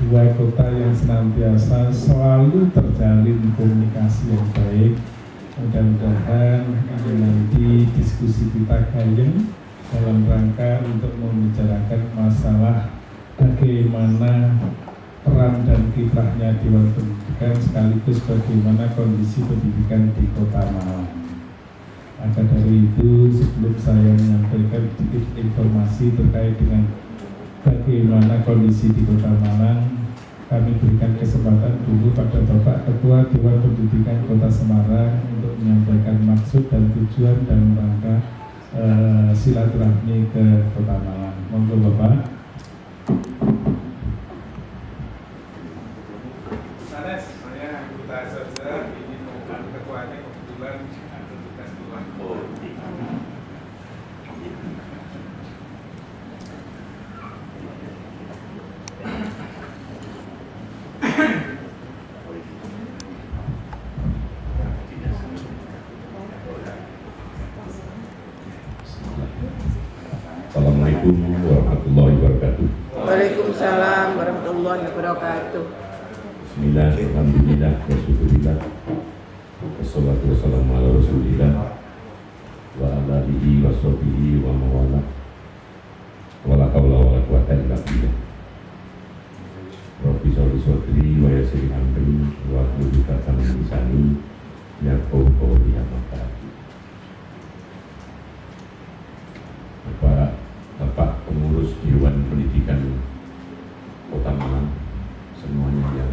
dua kota yang senantiasa selalu terjalin komunikasi yang baik. Mudah-mudahan ini nanti diskusi kita kalian dalam rangka untuk membicarakan masalah bagaimana peran dan kiprahnya Dewan Pendidikan sekaligus bagaimana kondisi pendidikan di Kota Malang. Maka dari itu sebelum saya menyampaikan sedikit informasi terkait dengan bagaimana kondisi di Kota Malang, kami berikan kesempatan dulu pada Bapak Ketua Dewan Pendidikan Kota Semarang untuk menyampaikan maksud dan tujuan dan rangka silaturahmi ke Kota Malang. Monggo Bapak. Saya anggota saja, ini bukan ketuanya kebetulan ada tugas pulang. Assalamualaikum warahmatullahi wabarakatuh. Waalaikumsalam warahmatullahi wabarakatuh. Bismillah, alhamdulillah, wasyukurillah, wassalatu wassalamu ala rasulillah wa ala alihi wa sahbihi wa mawala wa la hawla wa la quwwata illa billah. Rabbi sholli sholli wa yassir amri wa hlul 'uqdatam min lisani yafqahu qawli. Bapak pengurus Dewan Pendidikan Kota Malang, semuanya yang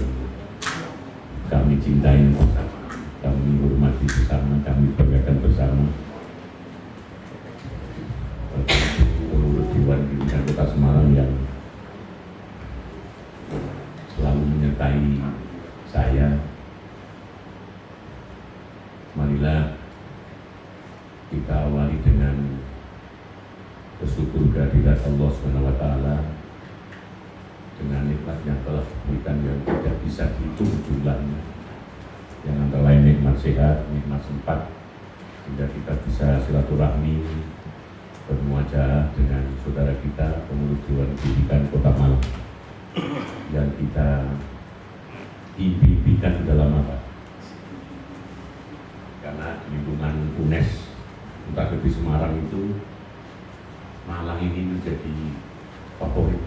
kami cintai bersama, kami hormati bersama, kami banggakan bersama. Pengurus Dewan Pendidikan Kota Semarang yang selalu menyertai saya, marilah kita awali dengan bersyukur kehadirat Allah SWT dengan nikmat yang telah diberikan yang tidak bisa dihitung jumlahnya, yang antara lain nikmat sehat, nikmat sempat, sehingga kita bisa silaturahmi bermuajah dengan saudara kita pengurus Dewan Pendidikan Kota Malang yang kita impikan dalam apa? Karena lingkungan UNES entah lebih Semarang itu Malang ini menjadi favorit.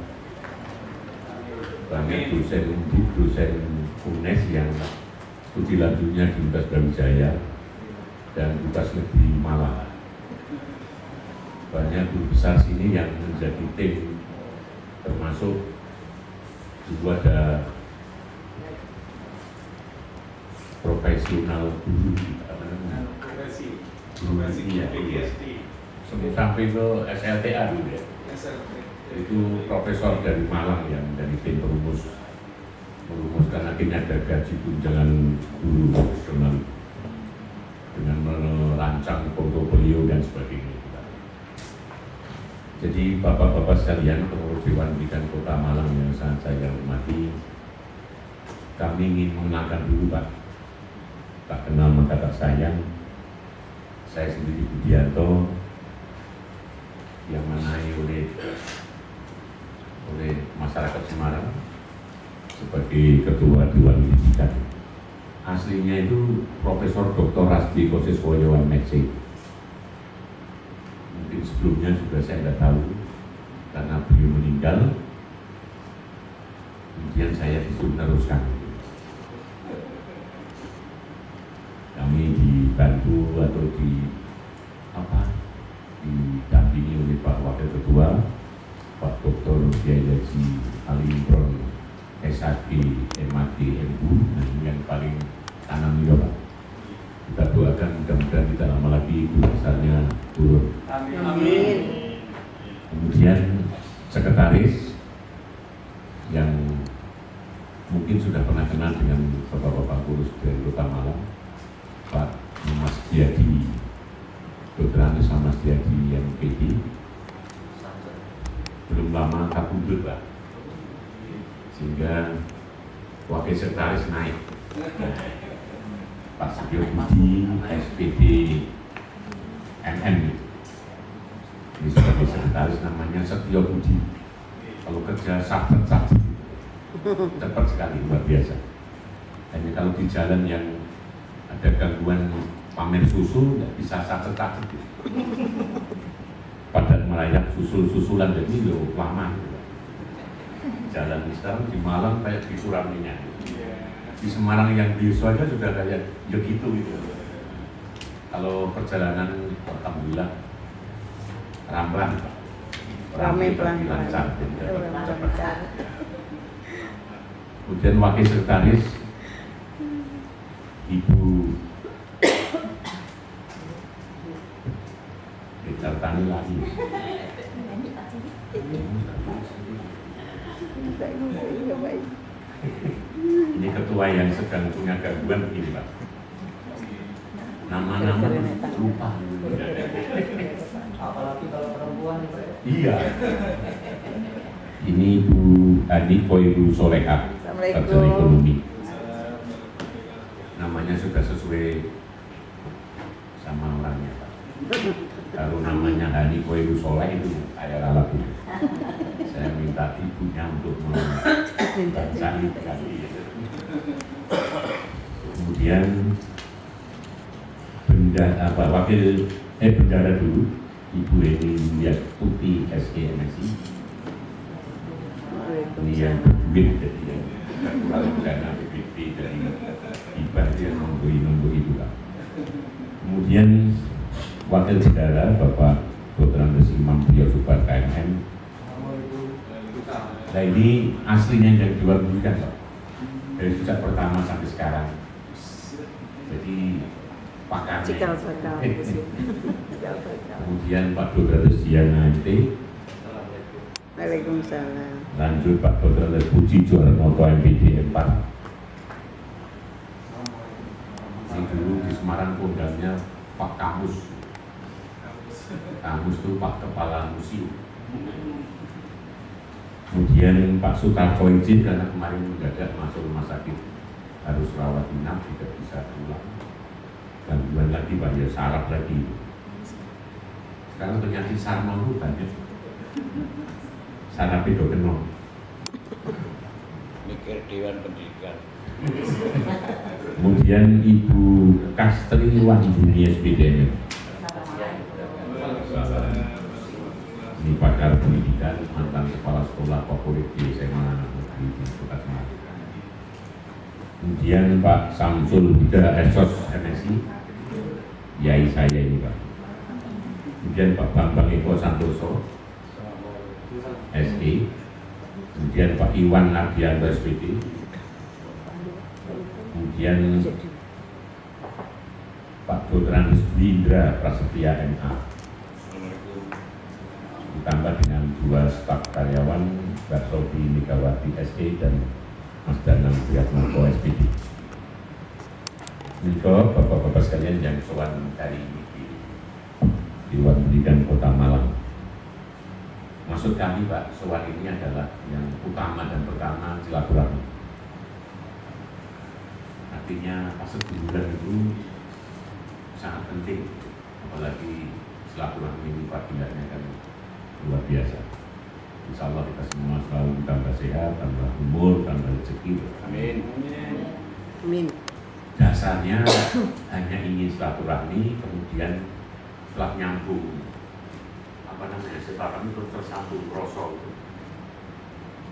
Banyak dosen UNES yang studi lanjutnya di Universitas Brawijaya dan Universitas Negeri Malang. Banyak guru besar sini yang menjadi tim, termasuk juga ada profesional guru, sampai ke SLTA dulu ya. Itu profesor dari Malang yang dari tim merumuskan akhirnya ada gaji tunjangan guru profesional dengan merancang portofolio dan sebagainya. Jadi bapak-bapak sekalian, pengurus Dewan Pendidikan Kota Malang yang sangat saya hormati, kami ingin mengenalkan dulu Pak. Tak kenal maka tak sayang. Saya sendiri Budianto, yang manai oleh masyarakat Semarang sebagai Ketua Dewan Pendidikan. Aslinya itu Profesor Dr. Rasdi Kosiswoyo MSc. Mungkin sebelumnya juga saya tidak tahu karena beliau meninggal, kemudian saya disuruh meneruskan. Kami dibantu atau didampingi oleh Pak Wakil Ketua, Pak Dr. Kiai Haji Ali Imron, SHG, MAD, MU, nah ini yang paling kanan ini Pak. Kita doakan mudah-mudahan tidak lama lagi guru besarnya turun. Amin. Kemudian sekretaris yang mungkin sudah pernah kenal dengan bapak-bapak guru dari Kota Malang, Pak Mas Diadi, Dr. Anies sama Mas Diadi yang PD, belum lama kabudut Pak, sehingga wakil sekretaris naik. Pak Setio Budi, SPD MM, ini sebagai sekretaris namanya Setio Budi. Kalau kerja sabet cepat sekali, luar biasa. Hanya kalau di jalan yang ada gangguan pamer susu, nggak bisa sacet-sacet. Padat merayap susul-susulan, jadi lama. Jalan sekarang di Malang kayak di Surabaya. Di Semarang yang biasa aja sudah kayak ya gitu. Kalau perjalanan alhamdulillah ramai pelan-pelan. lancar. Kemudian wakil sekretaris Ibu Tani lagi. Ini ketua yang sedang punya gangguan begini Pak. Nama-nama lupa. Apalagi kalau perempuan nih Pak. Iya. Ini Bu Ani Koiru Soleha, sarjana ekonomi. Namanya sudah sesuai sama orangnya Pak. Kalau namanya Hani Koiru Soleh itu saya ralat. Saya minta ibunya untuk membaca kali. Kemudian bendara dulu Ibu Eni Yulia Putih SKMSI. Ini yang berduit jadi yang kalau dana BPP dari hibah yang nombor itu Pak. Kemudian wakil bendara Bapak Dr. Andes Imam Priyo Subar KMM. Nah ini aslinya yang diwakilkan Pak, dari sejak pertama sampai sekarang. Jadi pakarnya. Kemudian Pak Dr. Andes Diana NT. Waalaikumsalam. Lanjut Pak Dr. Andes Puji Juwarnoto MPD 4. Ini dulu di Semarang kondangnya Pak Kamus. Kamus itu Pak Kepala Museum. Kemudian Pak Sutarko izin karena kemarin mendadak masuk rumah sakit harus rawat inap, tidak bisa pulang. Gangguan lagi Pak, ya saraf lagi. Sekarang penyakit saraf itu banyak. Saraf itu kenal. Mikir Dewan Pendidikan. Kemudian Ibu Kastri Wanduni SPDM. Ini pakar pendidikan, mantan kepala sekolah favorit di SMA Negeri di Kota Semarang. Kemudian Pak Samsul Huda Esos MSI, yai saya ini Pak. Kemudian Pak Bambang Eko Santoso SE. Kemudian Pak Iwan Nardianto SPD. Kemudian Pak Dr. Andes Windra Prasetya MA. Ditambah dengan 2 staf karyawan Mbak Sofi Megawati SE dan Mas Danang Priyatmoko SPD. Untuk Bapak-Bapak sekalian yang sowan dari di Dewan Pendidikan Kota Malang. Maksud kami Pak, sowan ini adalah yang utama dan pertama silaturahmi. Artinya fase bulan itu sangat penting, apalagi silaturahmi ini fadilahnya kan luar biasa. Insya Allah kita semua selalu tambah sehat, tambah umur, tambah rezeki. Amin. Amin. Dasarnya hanya ingin silaturahmi, kemudian setelah nyambung silaturahmi terus tersambung rasa.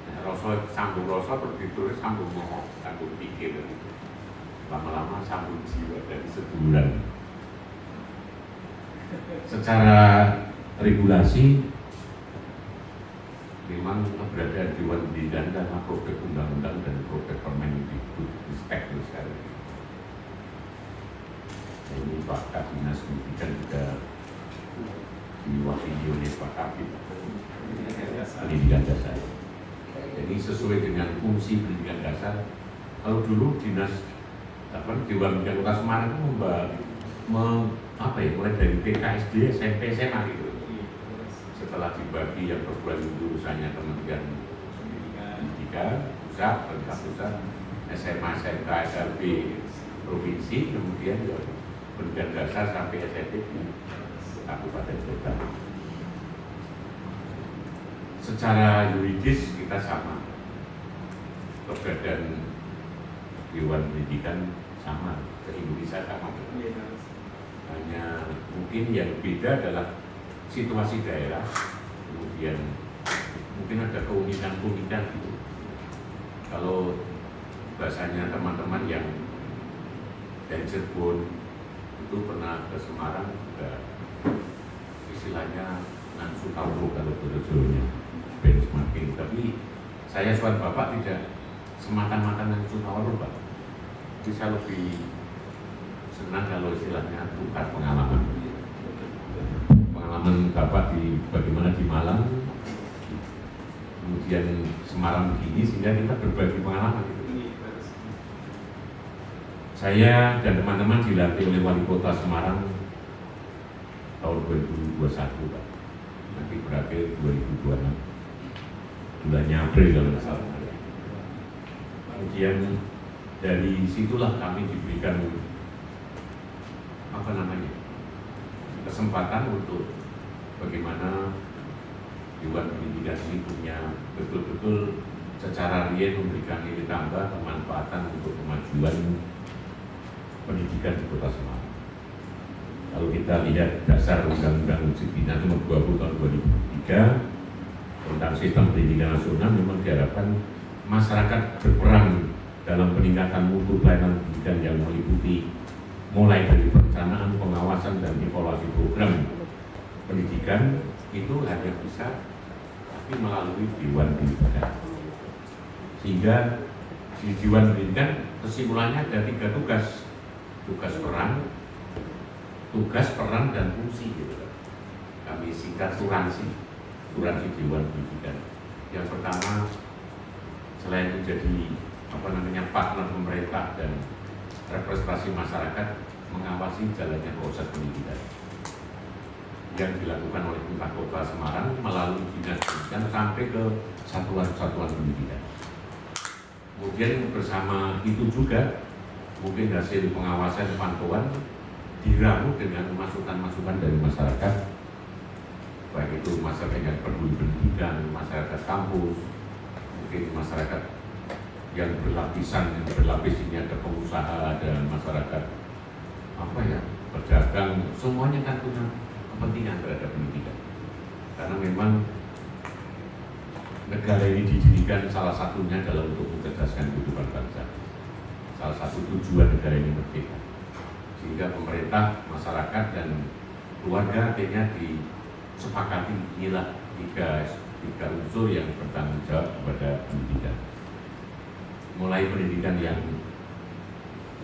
Nah, rasa sambung rasa terus ditulis sambung moho, sambung pikir. Lama-lama sambung jiwa dari seduluran. Secara regulasi memang keberadaan Dewan Pendidikan karena produk undang-undang dan produk Permendikbud Ristek sekarang. Ini Pak Kabinat Pendidikan juga diwakili oleh Pak Kabinat Pendidikan Dasar. Jadi sesuai dengan fungsi pendidikan dasar. Kalau dulu dinas Dewan Pendidikan Kota Semarang itu mulai dari TK, SD, SMP, SMA gitu. Setelah dibagi yang perguruan tinggi urusannya Kementerian Pendidikan pusat, pemerintah pusat, SMA, SMK, SLB provinsi, kemudian pendidikan dasar sampai SMP di kabupaten kota. Secara yuridis kita sama. keberadaan Dewan Pendidikan sama, se-Indonesia sama. Hanya mungkin yang beda adalah situasi daerah, kemudian mungkin ada keunikan-keunikan gitu. Kalau bahasanya teman-teman yang dari Cirebon itu pernah ke Semarang juga istilahnya nangsu tauro kalau berjulnya benchmarking, tapi saya soal Bapak tidak semata-mata nangsu tauro Pak, bisa lebih senang kalau istilahnya tukar pengalaman Bapak di bagaimana di Malang, kemudian Semarang begini, sehingga kita berbagi pengalaman gitu. Saya dan teman-teman dilantik oleh Wali Kota Semarang tahun 2021 Pak, nanti berakhir 2026 bulannya April kalau nggak salah. Kemudian dari situlah kami diberikan kesempatan untuk bagaimana Dewan Pendidikan ini punya betul-betul secara real memberikan nilai tambah kemanfaatan untuk kemajuan pendidikan di Kota Semarang. Kalau kita lihat dasar Undang-Undang Cipta Nomor 20 tahun 2003 tentang sistem pendidikan nasional, memang diharapkan masyarakat berperan dalam peningkatan mutu pelayanan pendidikan yang meliputi mulai dari perencanaan, pengawasan, dan evaluasi program pendidikan itu hanya bisa tapi melalui Dewan Pendidikan. Sehingga di Dewan Pendidikan kesimpulannya ada 3 tugas: peran, dan fungsi gitu. Kami singkat suransi Dewan Pendidikan. Yang pertama, selain menjadi partner pemerintah dan representasi masyarakat, mengawasi jalannya proses pendidikan yang dilakukan oleh pemerintah Kota Semarang melalui dinas pendidikan sampai ke satuan-satuan pendidikan. Kemudian bersama itu juga mungkin hasil pengawasan pantauan diramu dengan masukan-masukan dari masyarakat, baik itu masyarakat yang peduli pendidikan, masyarakat kampus, mungkin masyarakat yang berlapis ini ada pengusaha, ada masyarakat pedagang, semuanya kan punya kepentingan terhadap pendidikan. Karena memang negara ini didirikan salah satunya adalah untuk mencerdaskan kehidupan bangsa. Salah satu tujuan negara ini merdeka. Sehingga pemerintah, masyarakat, dan keluarga akhirnya disepakati inilah tiga unsur yang bertanggung jawab kepada pendidikan. Mulai pendidikan yang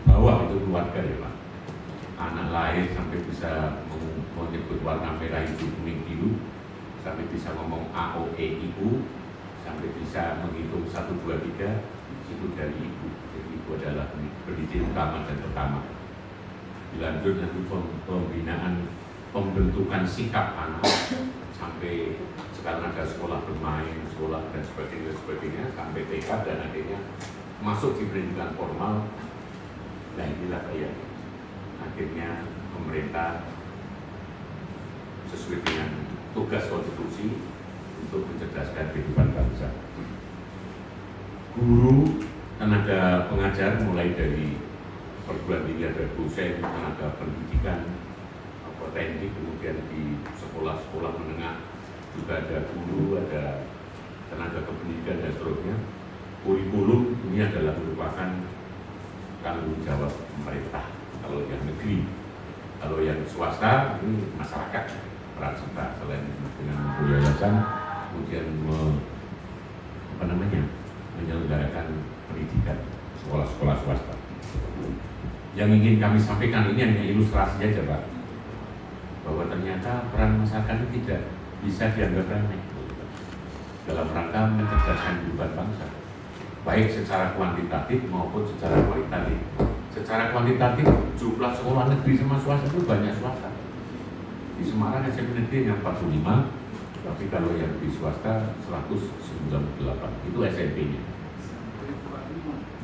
bawah itu keluarga ya Pak, anak lahir sampai bisa menyebut warna merah, hijau, kuning, biru, sampai bisa ngomong A, O, E, I, U, sampai bisa menghitung 1, 2, 3, itu dari ibu. Jadi ibu adalah pendidik utama dan pertama. Dilanjut nanti pembinaan, pembentukan sikap anak, sampai sekarang ada sekolah bermain, sekolah dan sebagainya, sampai TK, dan akhirnya masuk di pendidikan formal. Nah inilah ya, akhirnya pemerintah sesuai dengan tugas konstitusi untuk mencerdaskan kehidupan bangsa. Guru, tenaga pengajar mulai dari perguruan tinggi, ada dosen, tenaga pendidikan, teknik, kemudian di sekolah-sekolah menengah juga ada guru, ada tenaga kependidikan dan seterusnya. Kurikulum ini adalah merupakan tanggung jawab pemerintah kalau yang negeri. Kalau yang swasta ini masyarakat peran serta, selain dengan yayasan, kemudian menyelenggarakan pendidikan sekolah-sekolah swasta. Yang ingin kami sampaikan ini hanya ilustrasi aja Pak, bahwa ternyata peran masyarakat ini tidak bisa dianggap remeh dalam rangka mencerdaskan kehidupan bangsa, baik secara kuantitatif maupun secara kualitatif. Secara kuantitatif, jumlah sekolah negeri sama swasta itu banyak swasta. Di Semarang SMP negeri yang 45, tapi kalau yang di swasta 198, itu SMP-nya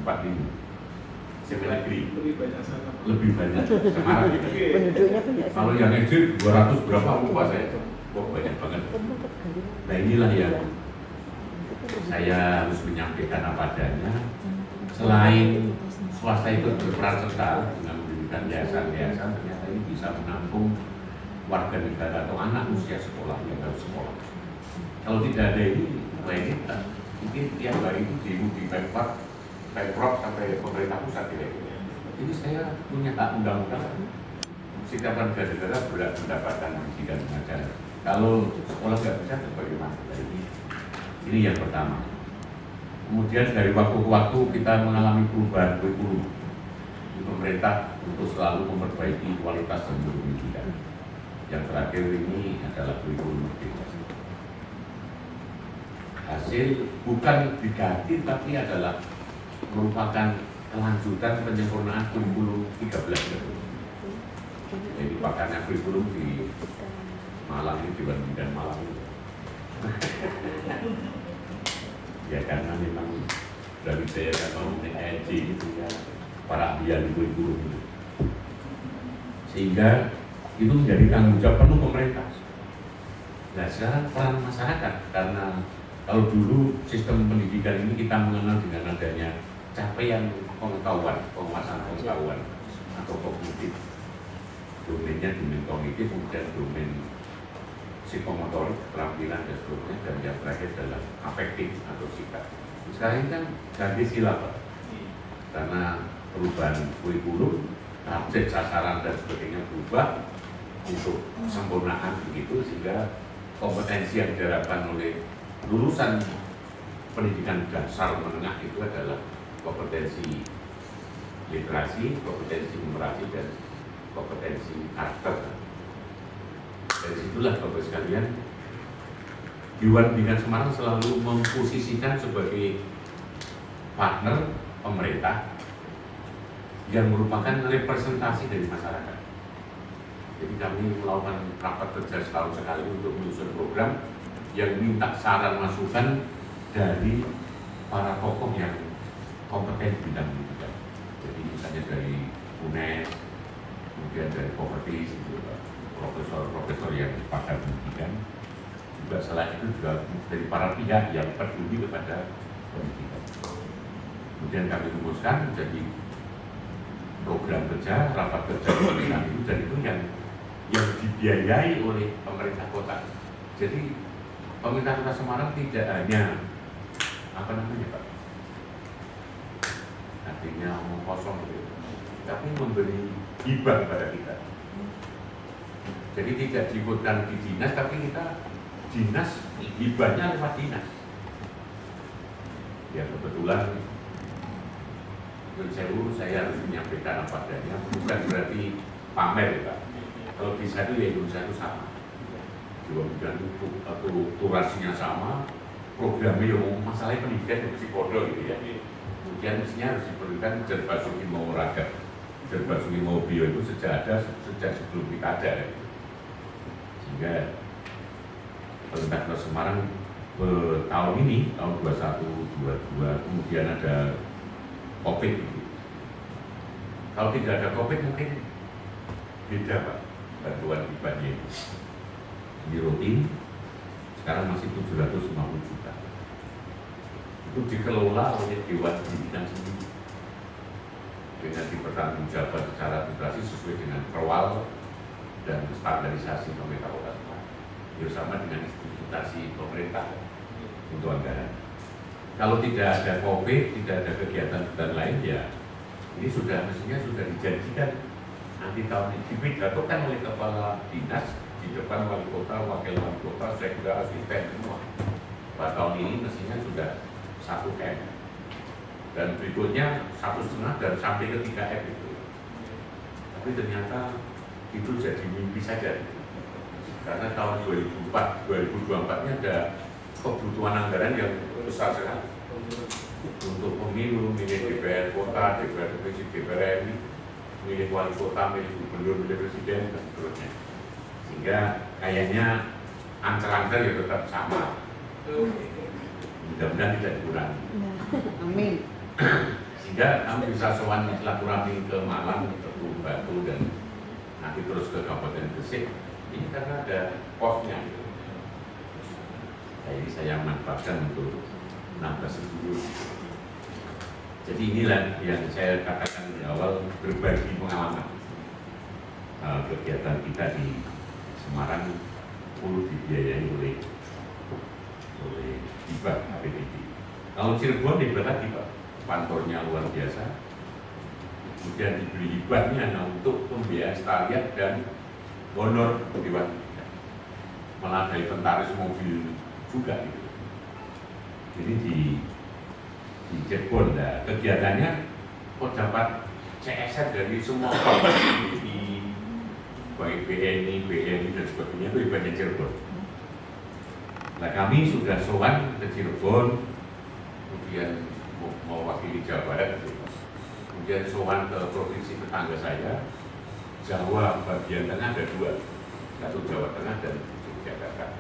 45. SMP negeri lebih banyak Semarang. Penduduknya banyak. Kalau yang SD 200 berapa lupa saya, kok banyak banget. Nah inilah yang saya harus menyampaikan apa adanya. Selain swasta ikut berperan serta dengan mendirikan yayasan-yayasan, ternyata ini bisa menampung warga negara atau anak usia sekolah yang harus sekolah. Kalau tidak ada ini, mungkin tiap hari itu demo di Pemprov sampai pemerintah pusat kira-kira. Jadi saya punya hak undang-undang setiap warga negara berhak mendapatkan pendidikan mengajar. Kalau sekolah nggak bisa, bagaimana? Ini yang pertama. Kemudian dari waktu ke waktu kita mengalami perubahan kurikulum di pemerintah untuk selalu memperbaiki kualitas dan mutu pendidikan. Yang terakhir ini adalah kurikulum merdeka. Hasil bukan diganti tapi adalah merupakan kelanjutan penyempurnaan kurikulum 13. Jadi pakarnya kurikulum di Malang ini, Dewan Pendidikan Malang ini. Ya karena memang dari saya kan mau EJ gitu ya, para ahli kurikulum itu. Sehingga itu menjadi tanggung jawab penuh pemerintah. Nah sekarang peran masyarakat, karena kalau dulu sistem pendidikan ini kita mengenal dengan adanya capaian pengetahuan, penguasaan pengetahuan atau kognitif. Domainnya domain kognitif, kemudian domain psikomotorik, keterampilan dan seterusnya, dan yang terakhir adalah afektif atau sikap. Sekarang ini kan ganti sila Pak, karena perubahan kurikulum, target, sasaran dan sebagainya berubah untuk kesempurnaan begitu, sehingga kompetensi yang diharapkan oleh lulusan pendidikan dasar menengah itu adalah kompetensi literasi, kompetensi numerasi dan kompetensi karakter. Dari situlah Bapak sekalian, Dewan Pendidikan Semarang selalu memposisikan sebagai partner pemerintah yang merupakan representasi dari masyarakat. Jadi kami melakukan rapat kerja setahun sekali untuk menyusun program yang minta saran masukan dari para tokoh yang kompeten di bidang pendidikan. Jadi misalnya dari UNES, kemudian dari Properties, profesor-profesor yang pakar pendidikan, juga selain itu juga dari para pihak yang peduli kepada pendidikan. Kemudian kami rumuskan menjadi program kerja, rapat kerja pendidikan itu, dan itu yang dibiayai oleh pemerintah kota. Jadi pemerintah Kota Semarang tidak hanya Pak, artinya omong kosong gitu, tapi memberi hibah pada kita. Jadi tidak diikutkan di dinas, tapi kita dinas, hibahnya lewat dinas. Ya kebetulan saya harus menyampaikan apa adanya, bukan berarti pamer Pak. Kalau bisa itu ya Indonesia itu sama. Dewan Pendidikan itu atau turasinya sama, programnya yang masalahnya pendidikan yang psikodo gitu ya. Kemudian mestinya harus diberikan Basuki mau raga. Basuki mau bio itu sejak sebelum kita ada. Sehingga pemerintah Kota Semarang tahun ini, tahun 21-22, kemudian ada COVID. Kalau tidak ada COVID mungkin beda Pak, bantuan hibahnya itu. Ini rutin, sekarang masih 750 juta. Itu dikelola oleh Dewan Pendidikan sendiri dengan dipertanggungjawabkan secara administrasi sesuai dengan perwal dan standarisasi pemerintah Kota Semarang bersama dengan institusi pemerintah untuk anggaran. Kalau tidak ada COVID, tidak ada kegiatan dan lain, ya ini mestinya sudah dijanjikan nanti tahun ini dipidatokan oleh kepala dinas di depan wali kota, wakil wali kota, sekda, asisten semua. Pada tahun ini mestinya sudah 1M dan berikutnya 1,5 dan sampai ke 3M itu. Tapi ternyata itu jadi mimpi saja. Karena tahun 2024 ini ada kebutuhan anggaran yang besar sekali untuk pemilu, milih DPR kota, DPR provinsi, DPR RI, milih wali kota, milih gubernur, milih presiden dan seterusnya. Sehingga kayaknya angka-angka ya tetap sama. Mudah-mudahan tidak dikurangi. Amin. Sehingga kami bisa sowan silaturahmi ke Malang, ke Batu dan nanti terus ke Kabupaten Gresik. Ini karena ada posnya. Jadi saya manfaatkan untuk nambah 10. Jadi inilah yang saya katakan di awal, berbagi pengalaman. Kegiatan kita di Semarang perlu dibiayai oleh hibah APBD. Kalau Cirebon hebat lagi Pak, kantornya luar biasa. Kemudian diberi hibahnya untuk pembiayaan sekalian dan honor dewan, malah dari pentaris mobil juga gitu. Jadi di Cirebon, nah, kegiatannya kok dapat CSR dari semua di baik BNI, dan sebagainya, itu hebatnya Cirebon. Nah kami sudah sowan ke Cirebon, kemudian mewakili Jawa Barat, kemudian sowan ke provinsi tetangga saya, Jawa bagian tengah ada 2, satu Jawa Tengah dan Yogyakarta.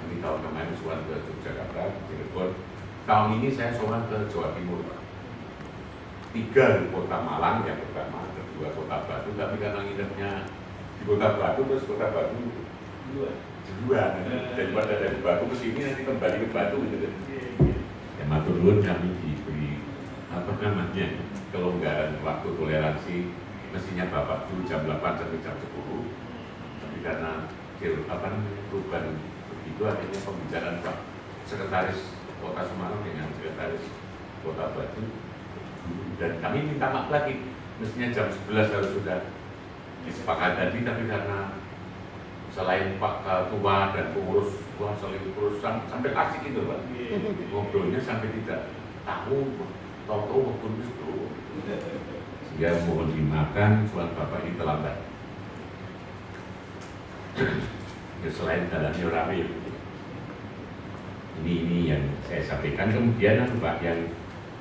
Kami tahun kemarin sowan ke Yogyakarta, Cirebon. Tahun ini saya sowan ke Jawa Timur, Pak. 3 di Kota Malang yang pertama, kedua Kota Batu, tapi karena nginepnya di Kota Batu, terus Kota Batu dua, daripada dari Batu ke sini nanti kembali ke Batu gitu. Ya matur nuwun, kami diberi kelonggaran waktu toleransi, mestinya Bapak dulu jam 8 sampai jam 10, tapi karena perubahan begitu akhirnya pembicaraan Pak Sekretaris Kota Semarang dengan Sekretaris Kota Batu, dan kami minta maaf lagi, mestinya jam 11 harus sudah disepakati, tapi karena selain Pak Ketua dan pengurus, saling terus sampai asik itu Pak, ngobrolnya sampai tidak tahu waktu itu, sehingga mohon dimaafkan soal Bapak ini terlambat. Ya, selain jalannya rame, ini yang saya sampaikan. Kemudian Pak, yang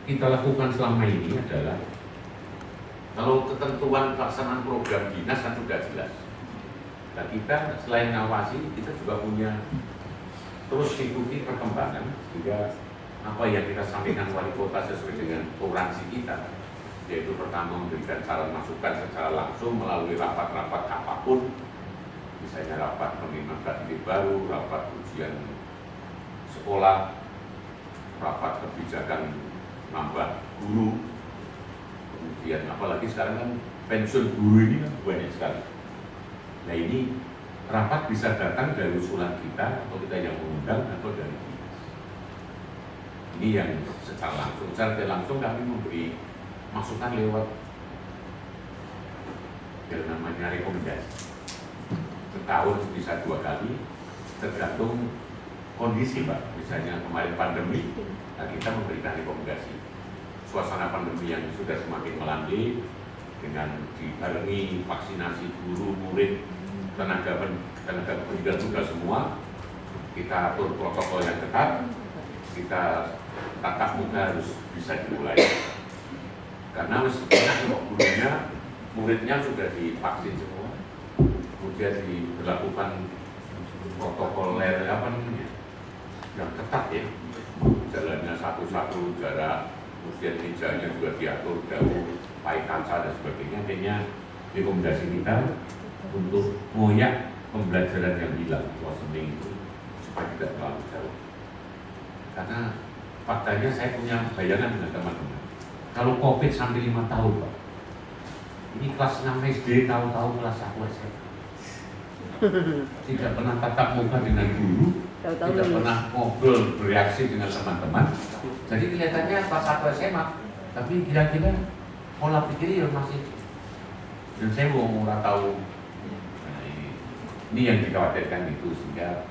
kita lakukan selama ini adalah, kalau ketentuan pelaksanaan program dinas kan sudah jelas. Nah kita selain ngawasi, kita juga punya terus ikuti perkembangan, sehingga apa yang kita sampaikan wali kota sesuai dengan toleransi kita, yaitu pertama memberikan saran masukan secara langsung melalui rapat-rapat apapun, misalnya rapat penerimaan KTP baru, rapat ujian sekolah, rapat kebijakan nambah guru, kemudian apalagi sekarang kan pensiun guru ini kan banyak sekali. Nah ini rapat bisa datang dari usulan kita, atau kita yang mengundang, atau dari dinas. Ini yang secara langsung. Secara tidak langsung kami memberi masukan lewat yang namanya rekomendasi. Setahun bisa 2 kali, tergantung kondisi Pak. Misalnya kemarin pandemi, nah kita memberikan rekomendasi. Suasana pandemi yang sudah semakin melandai, dengan dibarengi vaksinasi guru, murid, tenaga pendidikan juga semua, kita atur protokol yang ketat, kita tatap muka harus bisa dimulai. Karena mestinya gurunya, muridnya sudah divaksin semua, kemudian diberlakukan protokol yang ketat ya, jalannya satu-satu, jarak, kemudian mejanya juga diatur jauh, pakai kaca dan sebagainya. Akhirnya rekomendasi kita untuk ngoyak pembelajaran yang hilang wasming itu supaya tidak terlalu jauh. Karena faktanya saya punya bayangan dengan teman-teman, kalau COVID sampai 5 tahun Pak, ini kelas 6 SD tahu-tahu kelas 1 SMA, tidak pernah tatap muka dengan guru, tidak pernah ngobrol bereaksi dengan teman-teman. Jadi kelihatannya kelas 1 SMA, tapi kira-kira pola pikirnya masih, dan saya mau tahu. Nah, ini yang dikhawatirkan itu, sehingga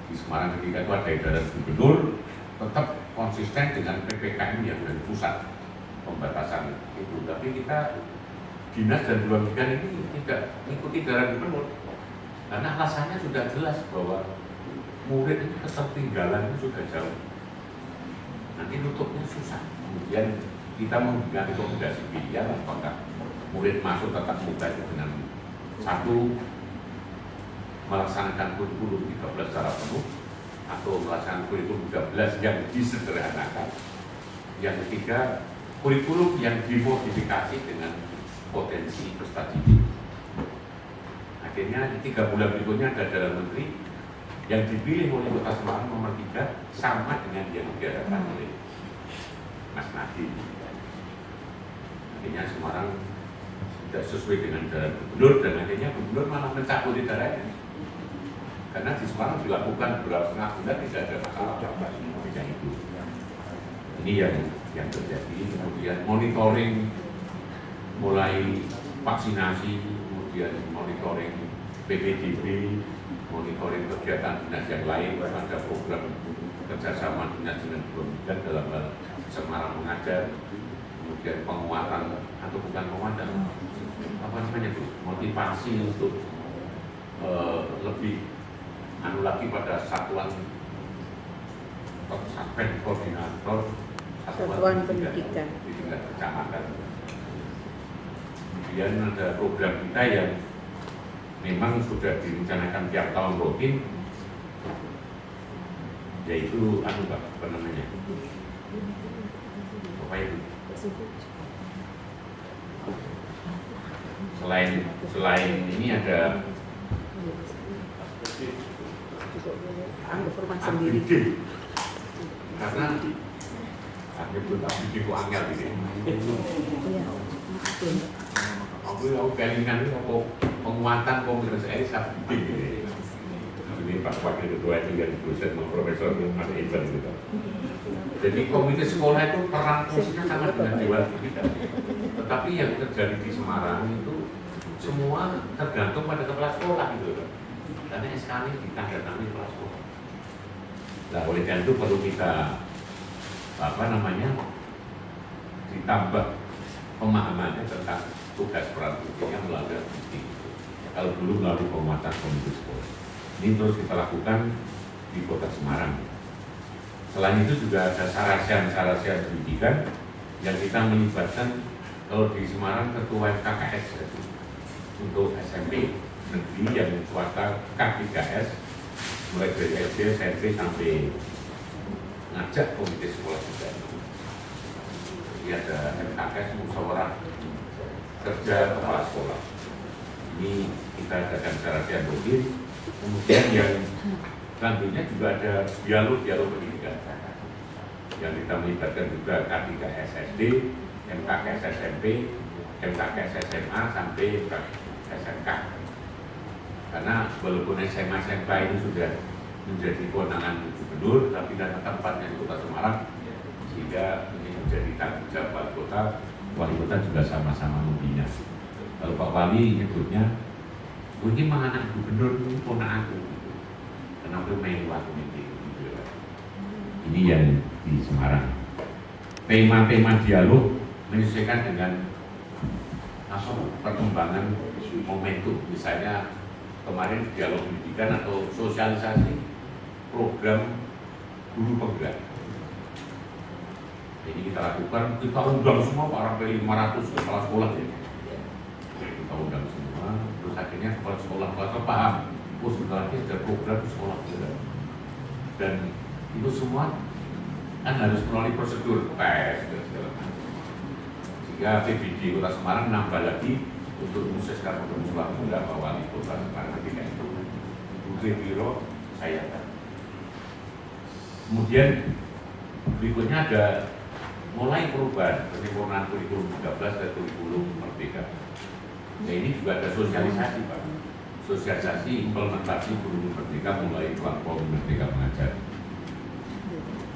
di Semarang ketika itu ada edaran gubernur tetap konsisten dengan PPKM yang dari pusat pembatasan itu, tapi kita dinas dan dua bidang ini tidak mengikuti edaran gubernur, karena alasannya sudah jelas bahwa murid ini ketertinggalan itu sudah jauh, nanti nutupnya susah. Kemudian kita memberikan rekomendasi pilihan, apakah murid masuk tatap muka itu dengan satu, melaksanakan kurikulum 13 secara penuh, atau melaksanakan kurikulum 13 yang disederhanakan. Yang ketiga, kurikulum yang dimodifikasi dengan potensi prestasi. Akhirnya di 3 bulan berikutnya ada Perdana Menteri yang dipilih oleh Kota Semarang nomor 3 sama dengan yang diharapkan oleh Mas Nadiem. Akhirnya Semarang tidak sesuai dengan jalan gubernur dan akhirnya gubernur malah mencabut edarannya. Karena di Semarang dilakukan beberapa setengah bulan tidak ada masalah apa-apa itu. Ini yang terjadi. Kemudian monitoring mulai vaksinasi, kemudian monitoring PPDB, monitoring kegiatan dinas yang lain, ada program kerjasama dinas dengan pendidikan dalam hal Semarang Mengajar, kemudian penguatan atau bukan penguatan, apa namanya itu, motivasi untuk lebih lagi pada satuan koordinator Satuan Pendidikan di tingkat kecamatan. Kemudian ada program kita yang memang sudah direncanakan tiap tahun rutin, yaitu apa namanya? Apa itu? Selain ini ada upgrading, karena upgrading itu angel gitu. Aku kalian itu penguatan komunitas elit upgrading gitu. Ini Pak Wakil Ketua itu yang dosen Profesor Mas Ivan gitu. Jadi komunitas sekolah itu peran fungsinya sangat dengan dewan kita. Tetapi yang terjadi di Semarang itu semua tergantung pada kepala sekolah gitu. Karena SK ini ditanda-tangani kepala sekolah. Nah, oleh karena itu perlu kita ditambah pemahamannya tentang tugas peran fungsinya melalui upgrading. Kalau dulu melalui penguatan komunitas sekolah. Ini terus kita lakukan di Kota Semarang. Selain itu juga ada sarasian pendidikan yang kita melibatkan. Kalau di Semarang ketua KKS untuk SMP negeri yang swasta K3S, mulai dari SD, SMP sampai ngajak komite sekolah juga. Jadi ada MKS musyawarah kerja kepala sekolah. Ini kita adakan sarasian rutin. Kemudian yang selanjutnya juga ada dialog pendidikan yang kita melibatkan juga K3S SD, MKS SMP, MKS SMA sampai SMK. Karena walaupun SMA SMK ini sudah menjadi kewenangan gubernur, tapi karena tempatnya di Kota Semarang, sehingga ini menjadi tanggung jawab kota. Wali kota juga sama-sama membina. Kalau Pak Wali nyebutnya, ini mah anak gubernur itu ponak aku. Kenapa main waktu ini? Ini yang di Semarang. Tema-tema dialog menyesuaikan dengan perkembangan momentum. Misalnya kemarin dialog pendidikan atau sosialisasi program guru penggerak. Ini kita lakukan, kita undang semua para P500 kepala sekolah ya. Kita undang semua, terus akhirnya kepala sekolah paham. Oh sebentar lagi ada program sekolah penggerak. Dan itu semua kan harus melalui prosedur tes dan segala macam. Sehingga PBD Kota Semarang nambah lagi untuk menyukseskan program sekolah penggerak Pak Wali Kota Semarang ketika itu. Bukti Biro saya kan. Kemudian berikutnya ada mulai perubahan penyempurnaan kurikulum 13 dan kurikulum Merdeka. Nah ini juga ada sosialisasi Pak. Sosialisasi implementasi kurikulum Merdeka mulai platform Merdeka Mengajar.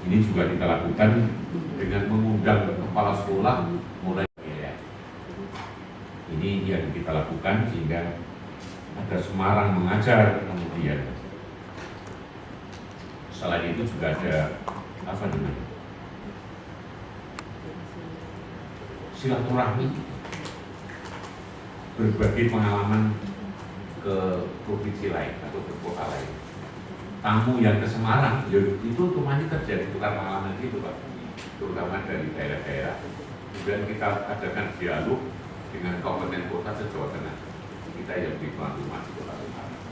Ini juga kita lakukan dengan mengundang kepala sekolah mulai ya. Ini yang kita lakukan sehingga ada Semarang Mengajar. Kemudian selain itu juga ada apa namanya? Silaturahmi, berbagi pengalaman ke provinsi lain atau ke kota lain. Tamu yang ke Semarang, itu otomatis terjadi tukar pengalaman itu Pak, terutama dari daerah-daerah. Kemudian kita adakan dialog dengan kabupaten kota se-Jawa Tengah. Kita yang di tuan rumah di Kota Semarang.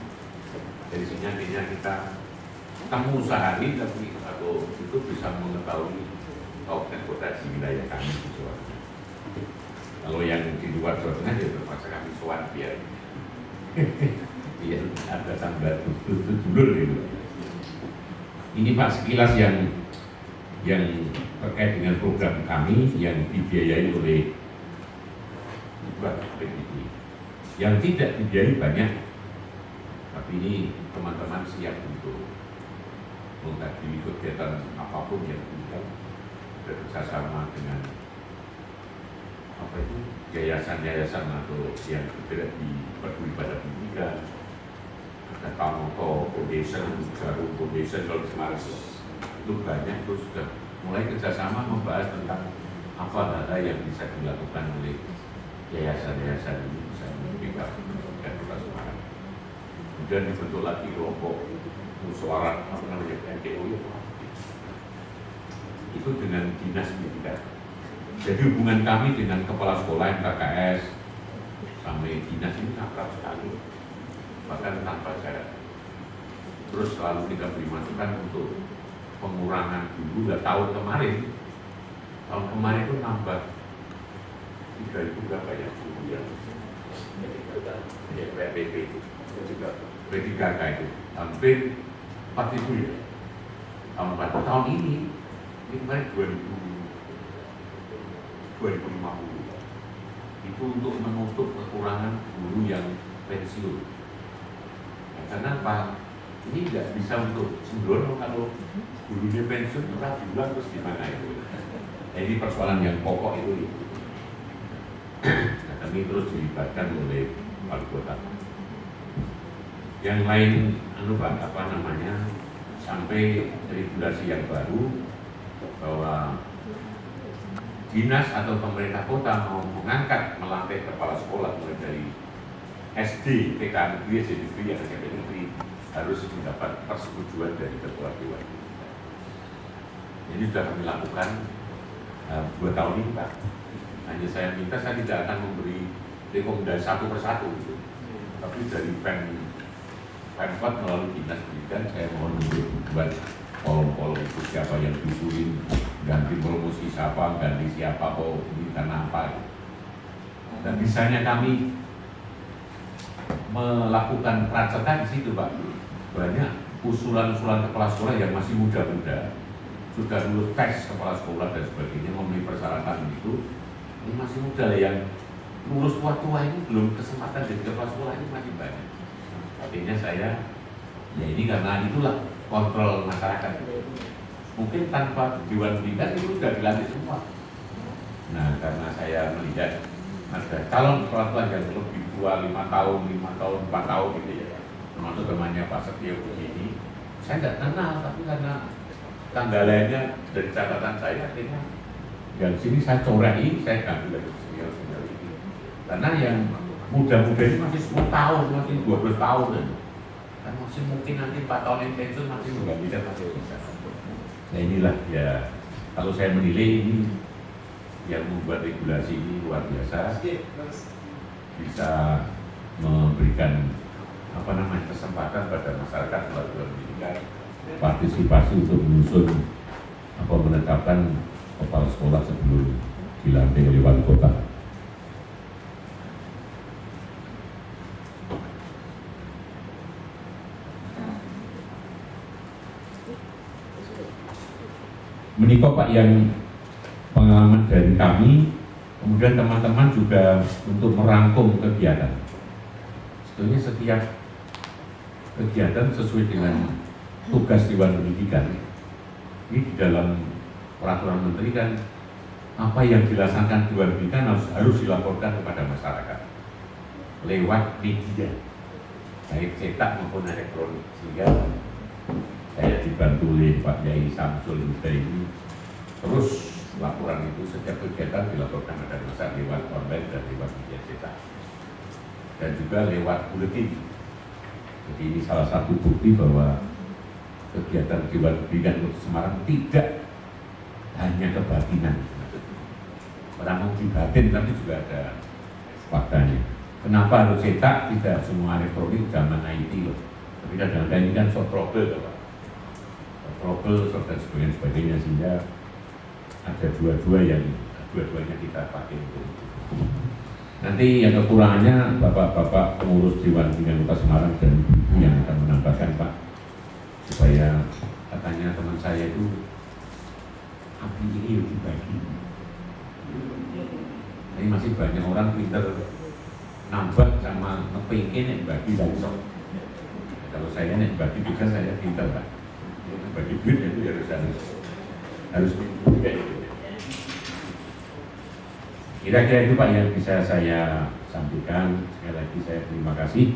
Dari sini nantinya kita temu sehari tapi atau itu bisa mengetahui kabupaten kota di wilayah kami di Jawa Tengah. Kalau yang di luar Jawa Tengah ya terpaksa kami sowan biar ada tambah dulur gitu. Ini Pak sekilas yang terkait dengan program kami yang dibiayai oleh ini. Yang tidak dibiayai banyak, tapi ini teman-teman siap untuk menghadiri kegiatan apapun yang kita bekerjasama dengan apa itu yayasan-yayasan atau yang bergerak di peduli pada pendidikan, ada Tamoto Foundation, Jarum Foundation, kalau Semarang itu banyak, itu sudah mulai kerjasama membahas tentang apa hal yang bisa dilakukan oleh yayasan-yayasan ini bisa memberikan pendidikan kota Semarang. Kemudian dibentuk lagi kelompok musyawarah apa namanya NPO itu dengan dinas pendidikan. Jadi hubungan kami dengan kepala sekolah MKKS sampai dinas ini akrab sekali, bahkan tanpa syarat. Terus selalu kita beri masukan untuk pengurangan dulu. Tahun kemarin itu nambah 3.000 berapa ya guru yang PPP itu P3K itu hampir 4.000 ya tahun ini kemarin 2050 itu untuk menutup kekurangan guru yang pensiun. Karena Pak ini tidak bisa untuk sembrono kalau gurunya pensiun terus bulan terus gimana itu. Ini persoalan yang pokok itu. Nah, kami terus dilibatkan oleh wali kota. Yang lain sampai regulasi yang baru bahwa dinas atau pemerintah kota mau mengangkat melantik kepala sekolah mulai dari SD, TK negeri, SD negeri, yang SMP negeri harus mendapat persetujuan dari ketua dewan. Ini sudah kami lakukan 2 tahun ini Pak. Hanya saya minta, saya tidak akan memberi rekomendasi satu persatu gitu. Tapi dari Pemkot melalui dinas pendidikan saya mohon untuk buat kolom-kolom itu siapa yang disuruh ganti promosi siapa, ganti siapa, ini karena apa. Dan misalnya kami melakukan pelacakan di situ Pak. Banyak usulan-usulan kepala sekolah yang masih muda-muda, sudah lulus tes kepala sekolah dan sebagainya, memenuhi persyaratan itu. Ini masih muda yang lulus tua-tua ini belum kesempatan jadi kepala sekolah ini masih banyak. Artinya saya, ya ini karena itulah kontrol masyarakat. Mungkin tanpa dewan pendidikan itu sudah dilatih semua. Nah karena saya melihat ada calon kepala sekolah yang lebih tua 5 tahun, 4 tahun gitu ya, termasuk temannya Pak Setio begini, saya tidak kenal, tapi karena tanggal lainnya dari catatan saya, akhirnya yang sini saya corai, saya ambil dari senior ini. Karena yang muda-muda ini masih 10 tahun, masih 12 tahun kan masih mungkin nanti 4 tahun yang pensiun masih menggantikan masih bisa. Nah inilah ya, kalau saya menilai ini yang membuat regulasi ini luar biasa, bisa memberikan kesempatan pada masyarakat melalui pendidikan, partisipasi untuk menyusun menetapkan kepala sekolah sebelum dilantik oleh wali kota. Menikah Pak yang pengalaman dari kami, kemudian teman-teman juga untuk merangkum kegiatan. Sebetulnya setiap kegiatan sesuai dengan tugas Dewan Pendidikan. Ini di dalam peraturan menteri kan apa yang dilaksanakan Dewan Pendidikan harus dilaporkan kepada masyarakat lewat media, baik cetak maupun elektronik. Sehingga saya dibantu oleh Pak Yai Samsul Huda ini, terus laporan itu setiap kegiatan dilaporkan kepada masyarakat lewat online dan lewat media cetak, dan juga lewat buletin. Jadi ini salah satu bukti bahwa kegiatan Dewan Pendidikan Kota Semarang tidak hanya kebatinan, namun di batin tapi juga ada faktanya. Kenapa harus cetak? Tidak semua elektronik zaman IT loh. Tapi kadang-kadang ini kan soft trouble, dan sebagainya, sehingga ada dua-duanya kita pakai untuk nanti yang kekurangannya bapak-bapak pengurus Dewan Pendidikan Kota Semarang dan ibu yang akan menambahkan Pak, supaya katanya Makanya teman saya itu api ini dibagi. Tapi masih banyak orang pinter nambah sama ngepingin yang bagi langsung. Kalau saya nih bagi juga saya pinter Pak. Bagi duit itu harus kayak gitu. Kira-kira itu Pak yang bisa saya sampaikan. Sekali lagi saya terima kasih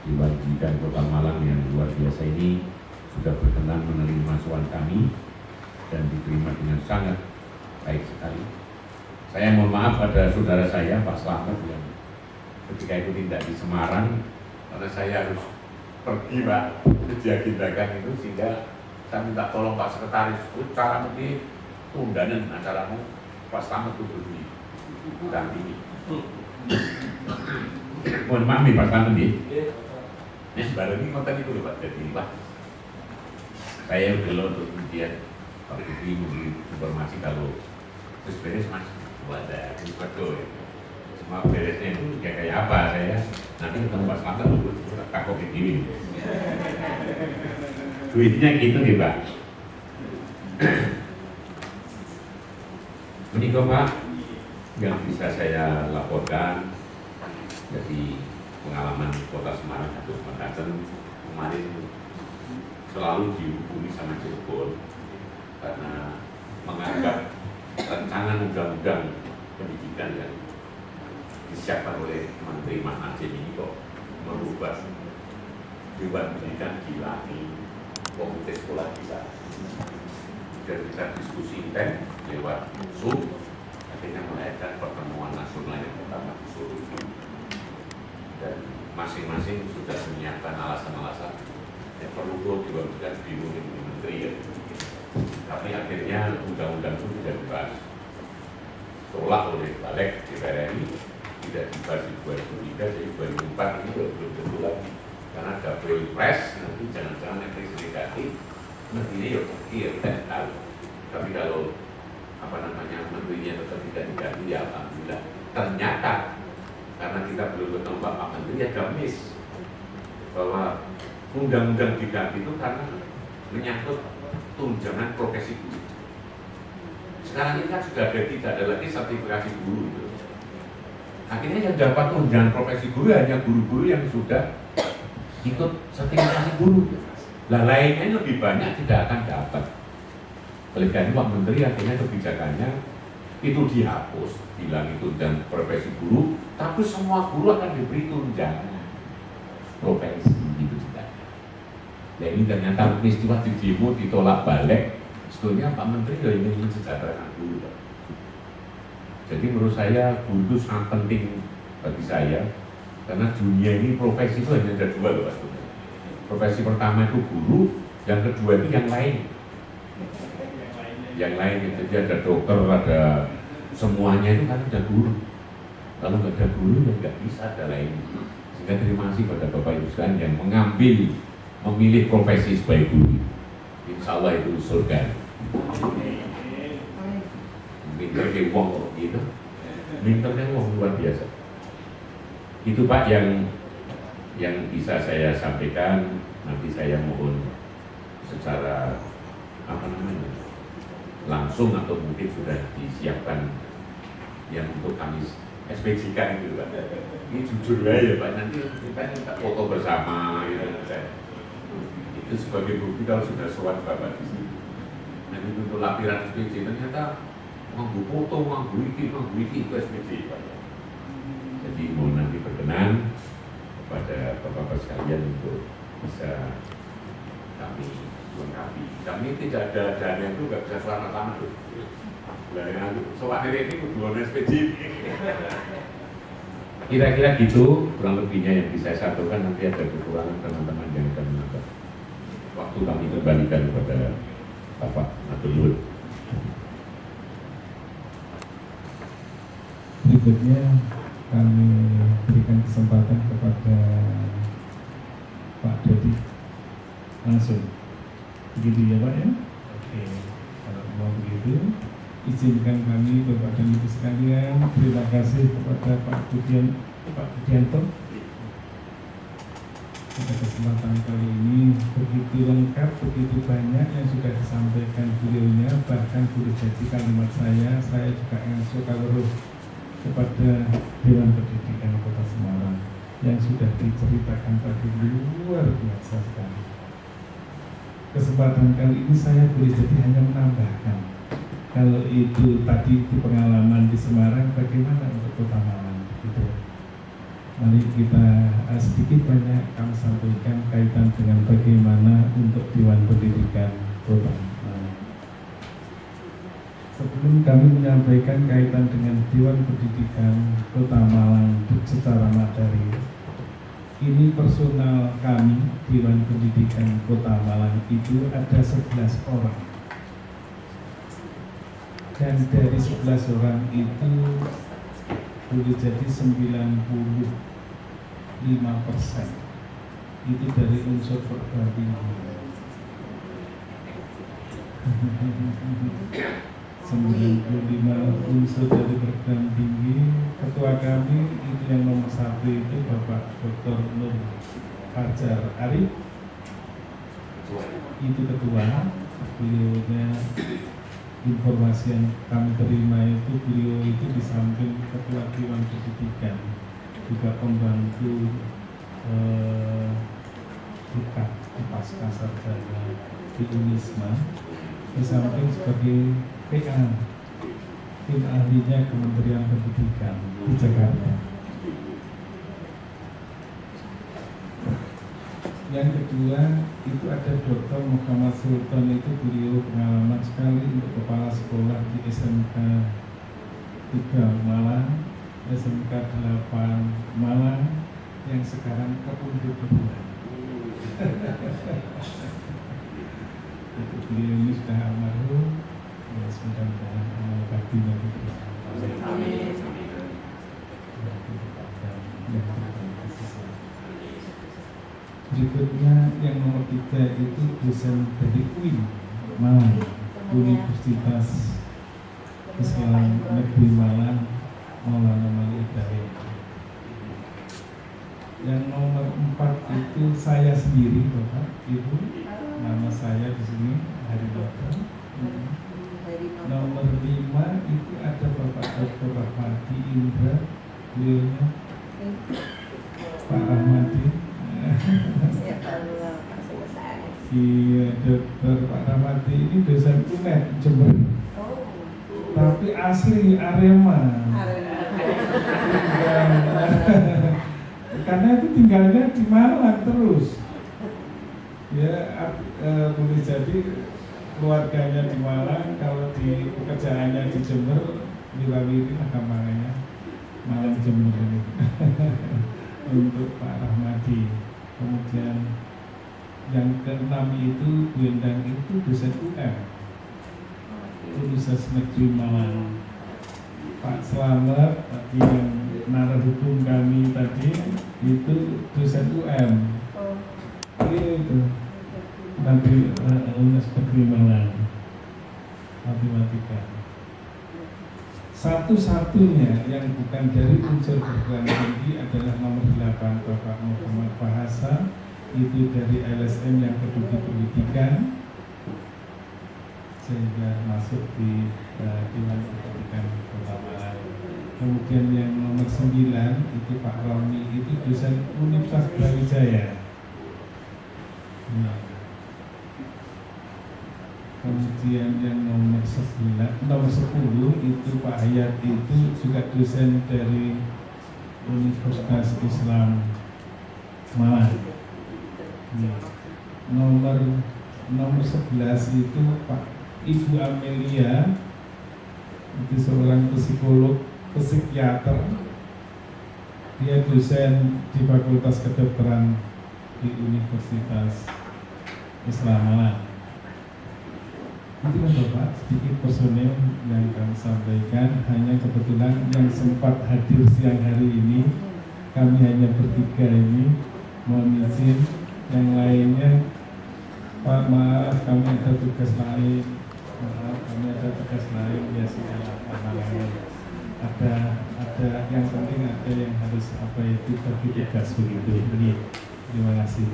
Dewan Pendidikan Kota Malang yang luar biasa ini sudah berkenan menerima masukan kami dan diterima dengan sangat baik sekali. Saya mohon maaf pada saudara saya Pak Slamet yang ketika itu tidak di Semarang karena saya harus pergi Pak kegiatan itu, sehingga saya minta tolong Pak Sekretaris, cara mungkin tundanan acaramu Pak Slamet itu berdiri dan ini. Mohon maaf nih Pak Slamet nih. Ini baru ini konten itu Pak, jadi Pak saya udah untuk kemudian Pak Putri memberi informasi kalau terus beres Mas, ada betul ya. Semua beresnya itu kayak apa saya nanti ketemu Pak Slamet takut begini. Duitnya gitu nih Pak. Ini kok Pak yang bisa saya laporkan dari pengalaman Kota Semarang atau Semarang kemarin selalu dihubungi sama Cirebon karena menganggap rancangan undang-undang pendidikan yang disiapkan oleh Menteri Mas Nadiem ini kok merubah Dewan Pendidikan dilangi komite sekolah kita. Dan kita diskusi intens lewat Zoom, akhirnya melahirkan pertemuan nasional yang pertama di Solo. Dan masing-masing sudah menyiapkan alasan-alasan yang perlu Dewan Pendidikan bingung dengan Menteri ya. Tapi akhirnya undang-undang itu tidak dibahas. Tolak oleh Balik DPR RI, tidak dibahas di 2003, jadi 2004 ini belum tentu lagi. Karena double press, nanti jangan-jangan yang diganti, menterinya ya pergi ya, tidak tahu. Tapi kalau menterinya tetap tidak diganti, ya alhamdulillah. Ternyata karena kita belum ketemu Pak Menteri, ada miss bahwa undang-undang diganti itu karena menyangkut tunjangan profesi guru. Sekarang ini kan sudah tidak ada lagi sertifikasi guru itu. Akhirnya yang dapat tunjangan profesi guru hanya guru-guru yang sudah ikut sertifikasi guru. Lah lainnya lebih banyak tidak akan dapat. Oleh karena Pak Menteri akhirnya kebijakannya itu dihapus, hilang tunjangan profesi guru, tapi semua guru akan diberi tunjangan profesi gitu tidak. Nah ini ternyata peristiwa di demo ditolak balik. Sebetulnya Pak Menteri sudah ingin mensejahterakan guru. Jadi menurut saya guru itu sangat penting bagi saya karena dunia ini profesi itu hanya ada dua loh Pak. Profesi pertama itu guru, yang kedua itu yang lain. Yang lain itu jadi ada dokter, ada semuanya itu kan ada guru. Kalau nggak ada guru ya nggak bisa ada lain. Sehingga terima kasih pada Bapak Ibu sekalian yang memilih profesi sebagai guru. Insya Allah itu surga. Minternya uang gitu, minternya uang luar biasa. Itu Pak yang bisa saya sampaikan. Nanti saya mohon secara langsung atau mungkin sudah disiapkan yang untuk kami SPJ-kan gitu Pak. Ini jujur ya Pak, nanti kita minta foto bersama gitu. Itu sebagai bukti kalau sudah sowan Bapak di sini. Nanti untuk lampiran SPJ ternyata nganggu foto, nganggu iki itu SPJ Pak. Jadi mohon nanti berkenan kepada Bapak-Bapak sekalian untuk bisa kami lengkapi. Kami tidak ada dana itu nggak bisa selama-lama tuh. Nah, yang soal ini kudu SPJ. Kira-kira gitu kurang lebihnya yang bisa saya satukan. Nanti ada kekurangan teman-teman yang akan menambah. Waktu kami kembalikan kepada Bapak Natul. Berikutnya kami berikan kesempatan kepada Pak Dodi langsung. Begitu ya Pak ya? Oke, kalau mau begitu izinkan kami Bapak dan Ibu sekalian, terima kasih kepada Pak Budianto pada kesempatan kali ini begitu lengkap, begitu banyak yang sudah disampaikan beliaunya, bahkan boleh jadi kalimat saya juga ngaso kalau kepada Dewan Pendidikan Kota Semarang yang sudah diceritakan tadi luar biasa sekali. Kesempatan kali ini saya boleh jadi hanya menambahkan, kalau itu tadi di pengalaman di Semarang, bagaimana untuk Kota Malang gitu. Mari kita sedikit banyak kami sampaikan kaitan dengan bagaimana untuk Dewan Pendidikan Kota Malang. Sebelum kami menyampaikan kaitan dengan Dewan Pendidikan Kota Malang secara materi, ini personal kami Dewan Pendidikan Kota Malang itu ada 11 orang. Dan dari 11 orang itu boleh jadi 95% itu dari unsur perguruan tinggi. 95 unsur dari perguruan tinggi. Ketua kami itu yang nomor 1 itu Bapak Dr. Nur Fajar Arif, itu ketua. Beliaunya, informasi yang kami terima itu beliau itu di samping ketua Dewan Pendidikan juga pembantu kita di pasca sarjana di Unisma, di samping sebagai PA tim ahlinya Kementerian Pendidikan di Jakarta. Yang kedua itu ada Dr. Muhammad Sultan, itu beliau pengalaman sekali untuk kepala sekolah di SMK 3 Malang, SMK 8 Malang, yang sekarang kepundur kedua. Itu beliau ini sudah almarhum, ya mudah-mudahan amal baktinya berikutnya yang nomor 3 itu dosen dari UIN Malang, Universitas Islam Negeri Malang, Maulana Malik Ibrahim. Yang nomor 4 itu saya sendiri, Bapak Ibu, nama saya di sini Hari Dokter. Nomor 5 itu ada Bapak Dr. Rahmadi Indra, beliaunya Pak Rahmadi. Iya, Dokter Pak Rahmadi ini dosen UNED Jember, tapi asli Arema. Karena itu tinggalnya di Malang terus. Ya, boleh jadi keluarganya di Malang, kalau di pekerjaannya di Jember, wirawiri lah gampangannya Malang Jember ini. Untuk Pak Rahmadi. Kemudian yang ke-6 itu Bu Endang, itu dosen UM Universitas Negeri Malang. Pak Slamet tadi yang narah hukum kami tadi itu dosen UM. Itu nanti Universitas Negeri Malang matematika. Satu-satunya yang bukan dari unsur perguruan tinggi adalah nomor 8 Bapak Muhammad Bahasa, itu dari LSM yang peduli pendidikan, sehingga masuk di Dewan Pendidikan Kota Malang. Kemudian yang nomor 9 itu Pak Romi, itu dosen Universitas Brawijaya. Kemudian yang nomor 10 itu Pak Hayat, itu juga dosen dari Universitas Islam Malang. Nomor 11 itu Pak Ibu Amelia, itu seorang psikolog, psikiater. Dia dosen di Fakultas Kedokteran di Universitas Islam Malang. Itulah Bapak sedikit personel yang kami sampaikan. Hanya kebetulan yang sempat hadir siang hari ini kami hanya bertiga ini, mohon izin. Yang lainnya, Pak maaf kami ada tugas lain, ya sudah ada yang penting ada yang harus apa itu bagi tugas begitu. Terima kasih.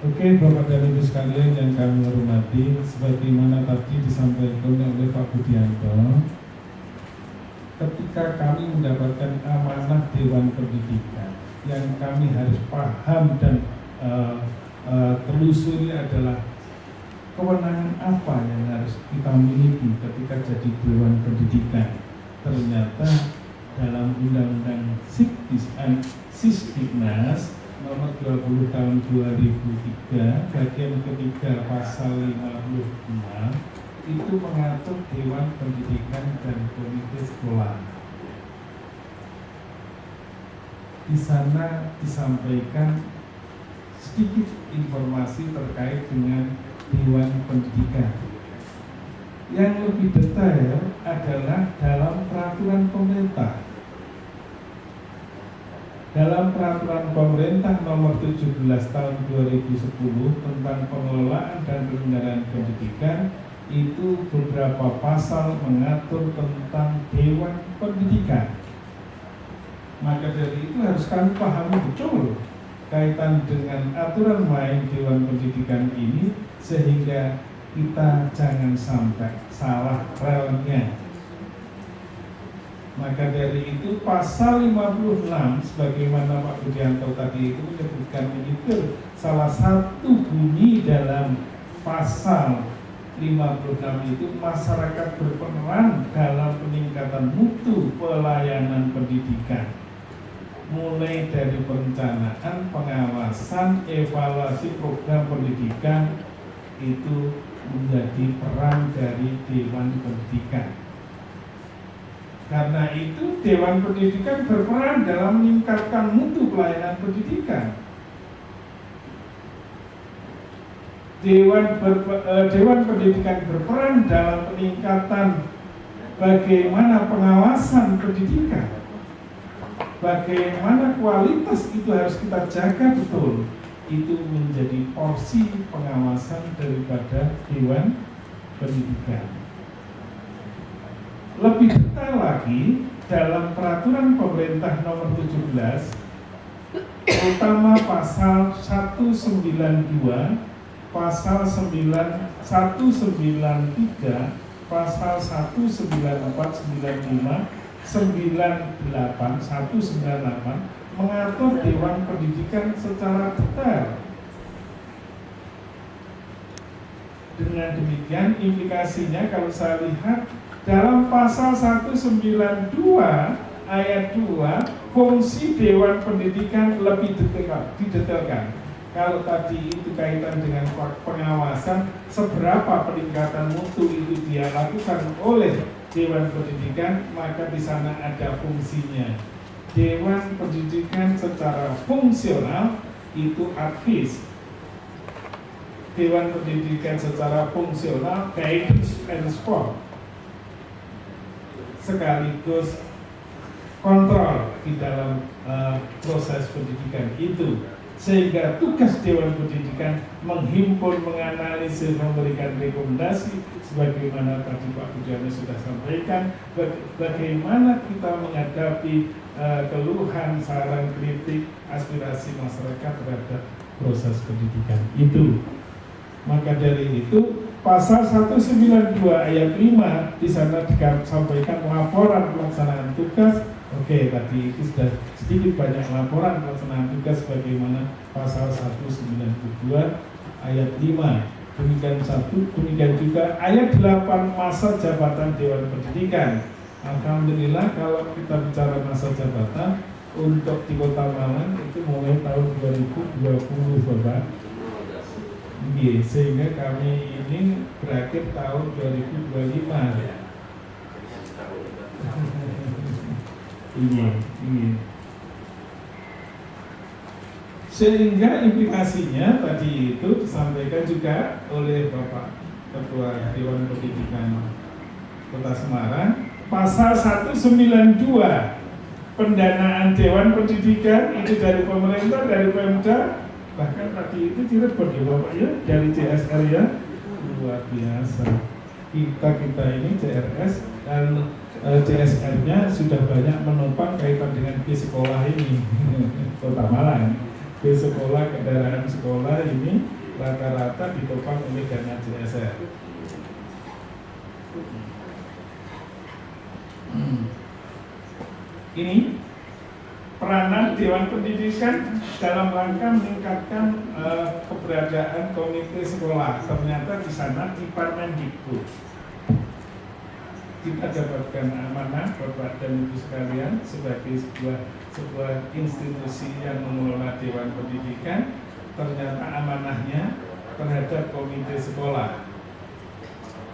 Oke, Bapak dan Ibu sekalian yang kami hormati, sebagaimana tadi disampaikan oleh Pak Budianto, ketika kami mendapatkan amanah Dewan Pendidikan, yang kami harus paham dan telusuri adalah kewenangan apa yang harus kita miliki ketika jadi Dewan Pendidikan. Ternyata dalam Undang-Undang Sisdiknas nomor 20 tahun 2003 bagian ketiga pasal 56 itu mengatur Dewan Pendidikan dan Komite Sekolah. Di sana disampaikan sedikit informasi terkait dengan Dewan Pendidikan. Yang lebih detail adalah dalam peraturan pemerintah. Dalam peraturan pemerintah nomor 17 tahun 2010 tentang pengelolaan dan penyelenggaraan pendidikan, itu beberapa pasal mengatur tentang Dewan Pendidikan. Maka dari itu harus kami pahami betul kaitan dengan aturan main Dewan Pendidikan ini, sehingga kita jangan sampai salah relnya. Maka dari itu pasal 56 sebagaimana Pak Budianto tadi itu menyebutkan, itu salah satu bunyi dalam pasal 56 itu masyarakat berperan dalam peningkatan mutu pelayanan pendidikan, mulai dari perencanaan, pengawasan, evaluasi program pendidikan, itu menjadi peran dari Dewan Pendidikan. Karena itu Dewan Pendidikan berperan dalam meningkatkan mutu pelayanan pendidikan. Dewan Pendidikan berperan dalam peningkatan bagaimana pengawasan pendidikan, bagaimana kualitas itu harus kita jaga betul. Itu menjadi porsi pengawasan daripada Dewan Pendidikan. Lebih detail lagi, dalam peraturan pemerintah nomor 17, terutama pasal 192, pasal 193, pasal 194, 95, 98, 198 mengatur Dewan Pendidikan secara detail. Dengan demikian implikasinya kalau saya lihat dalam pasal 192 ayat 2, fungsi Dewan Pendidikan lebih didetailkan. Kalau tadi itu kaitan dengan pengawasan, seberapa peningkatan mutu itu dia lakukan oleh Dewan Pendidikan, maka di sana ada fungsinya. Dewan Pendidikan secara fungsional itu advis. Dewan Pendidikan secara fungsional guidance and support, sekaligus kontrol di dalam proses pendidikan itu, sehingga tugas Dewan Pendidikan menghimpun, menganalisis, memberikan rekomendasi sebagaimana tadi Pak Budianto sudah sampaikan, bagaimana kita menghadapi keluhan, saran, kritik, aspirasi masyarakat terhadap proses pendidikan itu. Maka dari itu pasal 192 ayat 5 di sana disampaikan laporan pelaksanaan tugas. Oke, tadi itu sudah sedikit banyak laporan pelaksanaan tugas bagaimana pasal 192 ayat 5. Demikian juga ayat 8 masa jabatan Dewan Pendidikan. Alhamdulillah kalau kita bicara masa jabatan untuk di Kota Malang itu mulai tahun 2020 Bapak. Sehingga kami ini berakhir tahun 2025. Ini. Sehingga implikasinya tadi itu disampaikan juga oleh Bapak Ketua Dewan Pendidikan Kota Semarang, pasal 192 pendanaan Dewan Pendidikan itu dari pemerintah, dari Pemda, bahkan tadi itu direspon ya Bapak ya, dari CSR ya, luar biasa. Kita ini CRS dan CSR-nya sudah banyak menopang kaitan dengan di sekolah ini Kota Malang. bis sekolah, kendaraan sekolah ini rata-rata ditopang oleh dana CSR. Ini peranan Dewan Pendidikan dalam rangka meningkatkan keberadaan komite sekolah. Ternyata di sana di Permendikbud kita dapatkan amanah Bapak dan Ibu sekalian sebagai sebuah institusi yang mengelola Dewan Pendidikan. Ternyata amanahnya terhadap komite sekolah.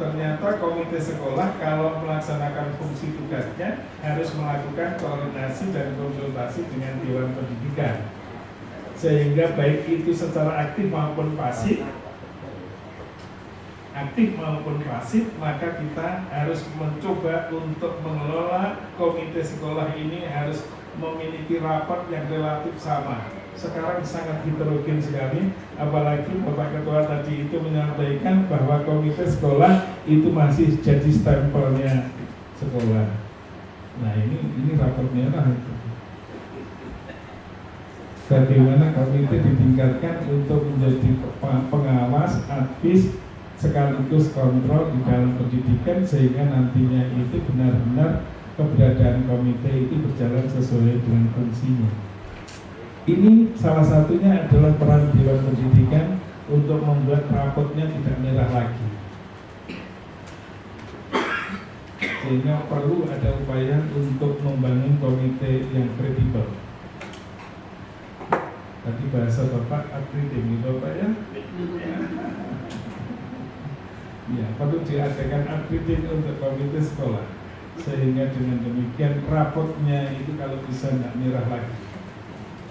Ternyata komite sekolah kalau melaksanakan fungsi tugasnya harus melakukan koordinasi dan konsultasi dengan Dewan Pendidikan, sehingga baik itu secara aktif maupun pasif, maka kita harus mencoba untuk mengelola komite sekolah ini harus memiliki rapat yang relatif sama. Sekarang sangat heterogen sekali, apalagi Bapak Ketua tadi itu menyampaikan bahwa komite sekolah itu masih jadi stempelnya sekolah. Nah ini rapor merah itu. Bagaimana komite ditingkatkan untuk menjadi pengawas, advis, sekaligus kontrol di dalam pendidikan, sehingga nantinya itu benar-benar keberadaan komite itu berjalan sesuai dengan fungsinya. Ini salah satunya adalah peran Dewan Pendidikan untuk membuat rapotnya tidak merah lagi, sehingga perlu ada upaya untuk membangun komite yang kredibel. Tadi bahasa Bapak upgrading, Bapak ya? Ya, perlu diadakan upgrading untuk komite sekolah, sehingga dengan demikian rapotnya itu kalau bisa nggak merah lagi.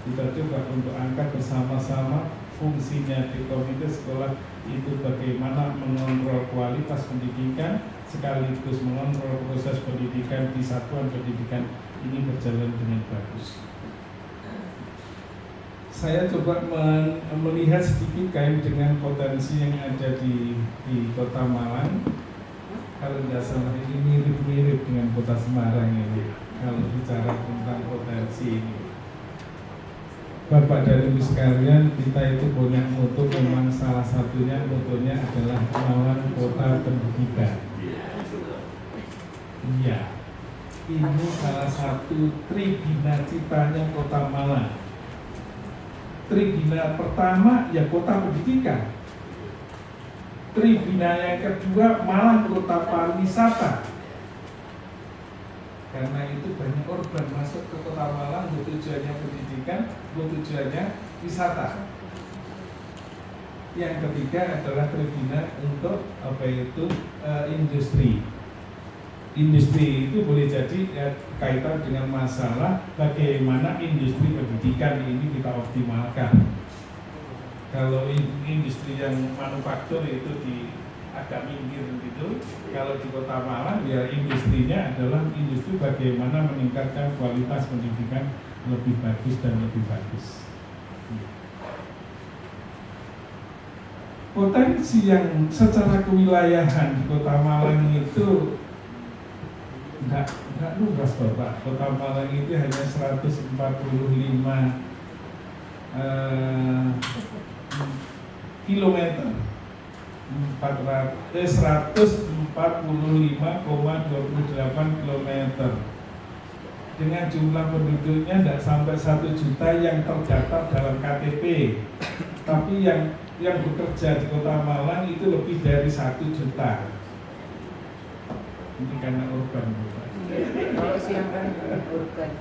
Kita coba untuk angkat bersama-sama fungsinya di komite sekolah itu bagaimana mengontrol kualitas pendidikan sekaligus mengontrol proses pendidikan di satuan pendidikan ini berjalan dengan bagus. Saya coba melihat sedikit kait dengan potensi yang ada di Kota Malang. Kalau tidak salah ini mirip-mirip dengan Kota Semarang ini kalau bicara tentang potensi ini. Bapak dan Ibu sekalian, kita itu punya moto, memang salah satunya motonya adalah Malang Kota Pendidikan. Iya, ini salah satu tribina citanya Kota Malang. Tribina pertama ya Kota Pendidikan. Tribina yang kedua malah Kota Pariwisata. Karena itu banyak organ masuk ke Kota Malang, tujuannya pendidikan, tujuannya wisata. Yang ketiga adalah tribina untuk industri. Industri itu boleh jadi kaitan dengan masalah bagaimana industri pendidikan ini kita optimalkan. Kalau industri yang manufaktur itu agak minggir gitu. Kalau di Kota Malang ya industrinya adalah industri bagaimana meningkatkan kualitas pendidikan lebih bagus dan lebih bagus. Potensi yang secara kewilayahan di Kota Malang itu enggak luas Bapak. Kota Malang itu hanya 145 kilometer. 145,28 km dengan jumlah penduduknya tidak sampai 1 juta yang terdaftar dalam KTP, tapi yang bekerja di Kota Malang itu lebih dari 1 juta. Ini karena urban, Kalau siang kan urban.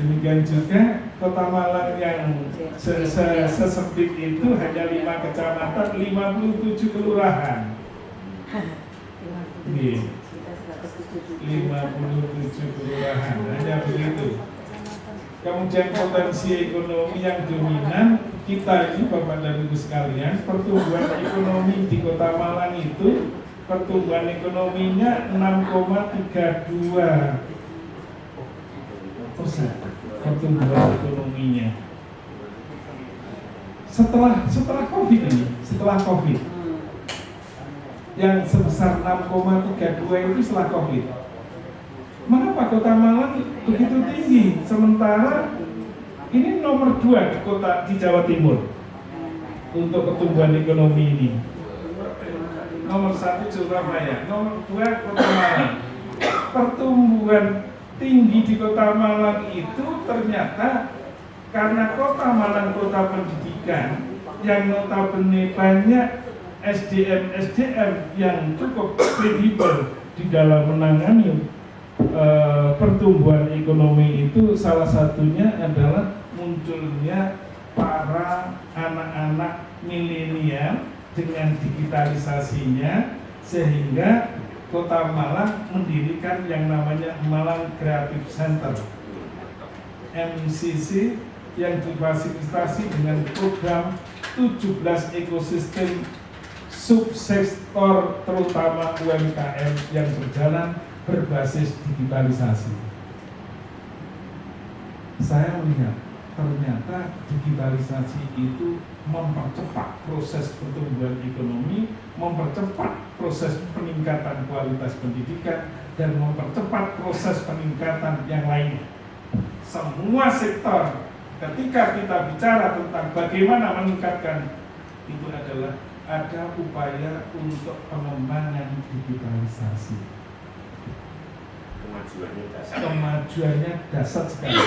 Demikian juga Kota Malang yang sesempit itu hanya 5 kecamatan, 57 kelurahan. 57 kelurahan, hanya begitu. Kemudian potensi ekonomi yang dominan kita ini Bapak dan Ibu sekalian, pertumbuhan ekonomi di Kota Malang itu pertumbuhan ekonominya 6,32%. Pertumbuhan ekonominya setelah COVID ini, setelah COVID yang sebesar 6,32 itu setelah COVID. Mengapa Kota Malang begitu tinggi sementara Ini nomor 2 di Jawa Timur untuk pertumbuhan ekonomi ini. Nomor 1 Surabaya, nomor 2 Kota Malang. Pertumbuhan tinggi di Kota Malang itu ternyata karena Kota Malang kota pendidikan yang notabene banyak SDM yang cukup kredibel di dalam menangani pertumbuhan ekonomi itu, salah satunya adalah munculnya para anak-anak milenial dengan digitalisasinya, sehingga Kota Malang mendirikan yang namanya Malang Creative Center MCC yang difasilitasi dengan program 17 ekosistem subsektor terutama UMKM yang berjalan berbasis digitalisasi. Saya melihat ternyata digitalisasi itu mempercepat proses pertumbuhan ekonomi, mempercepat proses peningkatan kualitas pendidikan, dan mempercepat proses peningkatan yang lainnya. Semua sektor, ketika kita bicara tentang bagaimana meningkatkan, itu adalah ada upaya untuk pengembangan digitalisasi. Kemajuannya dasar sekali.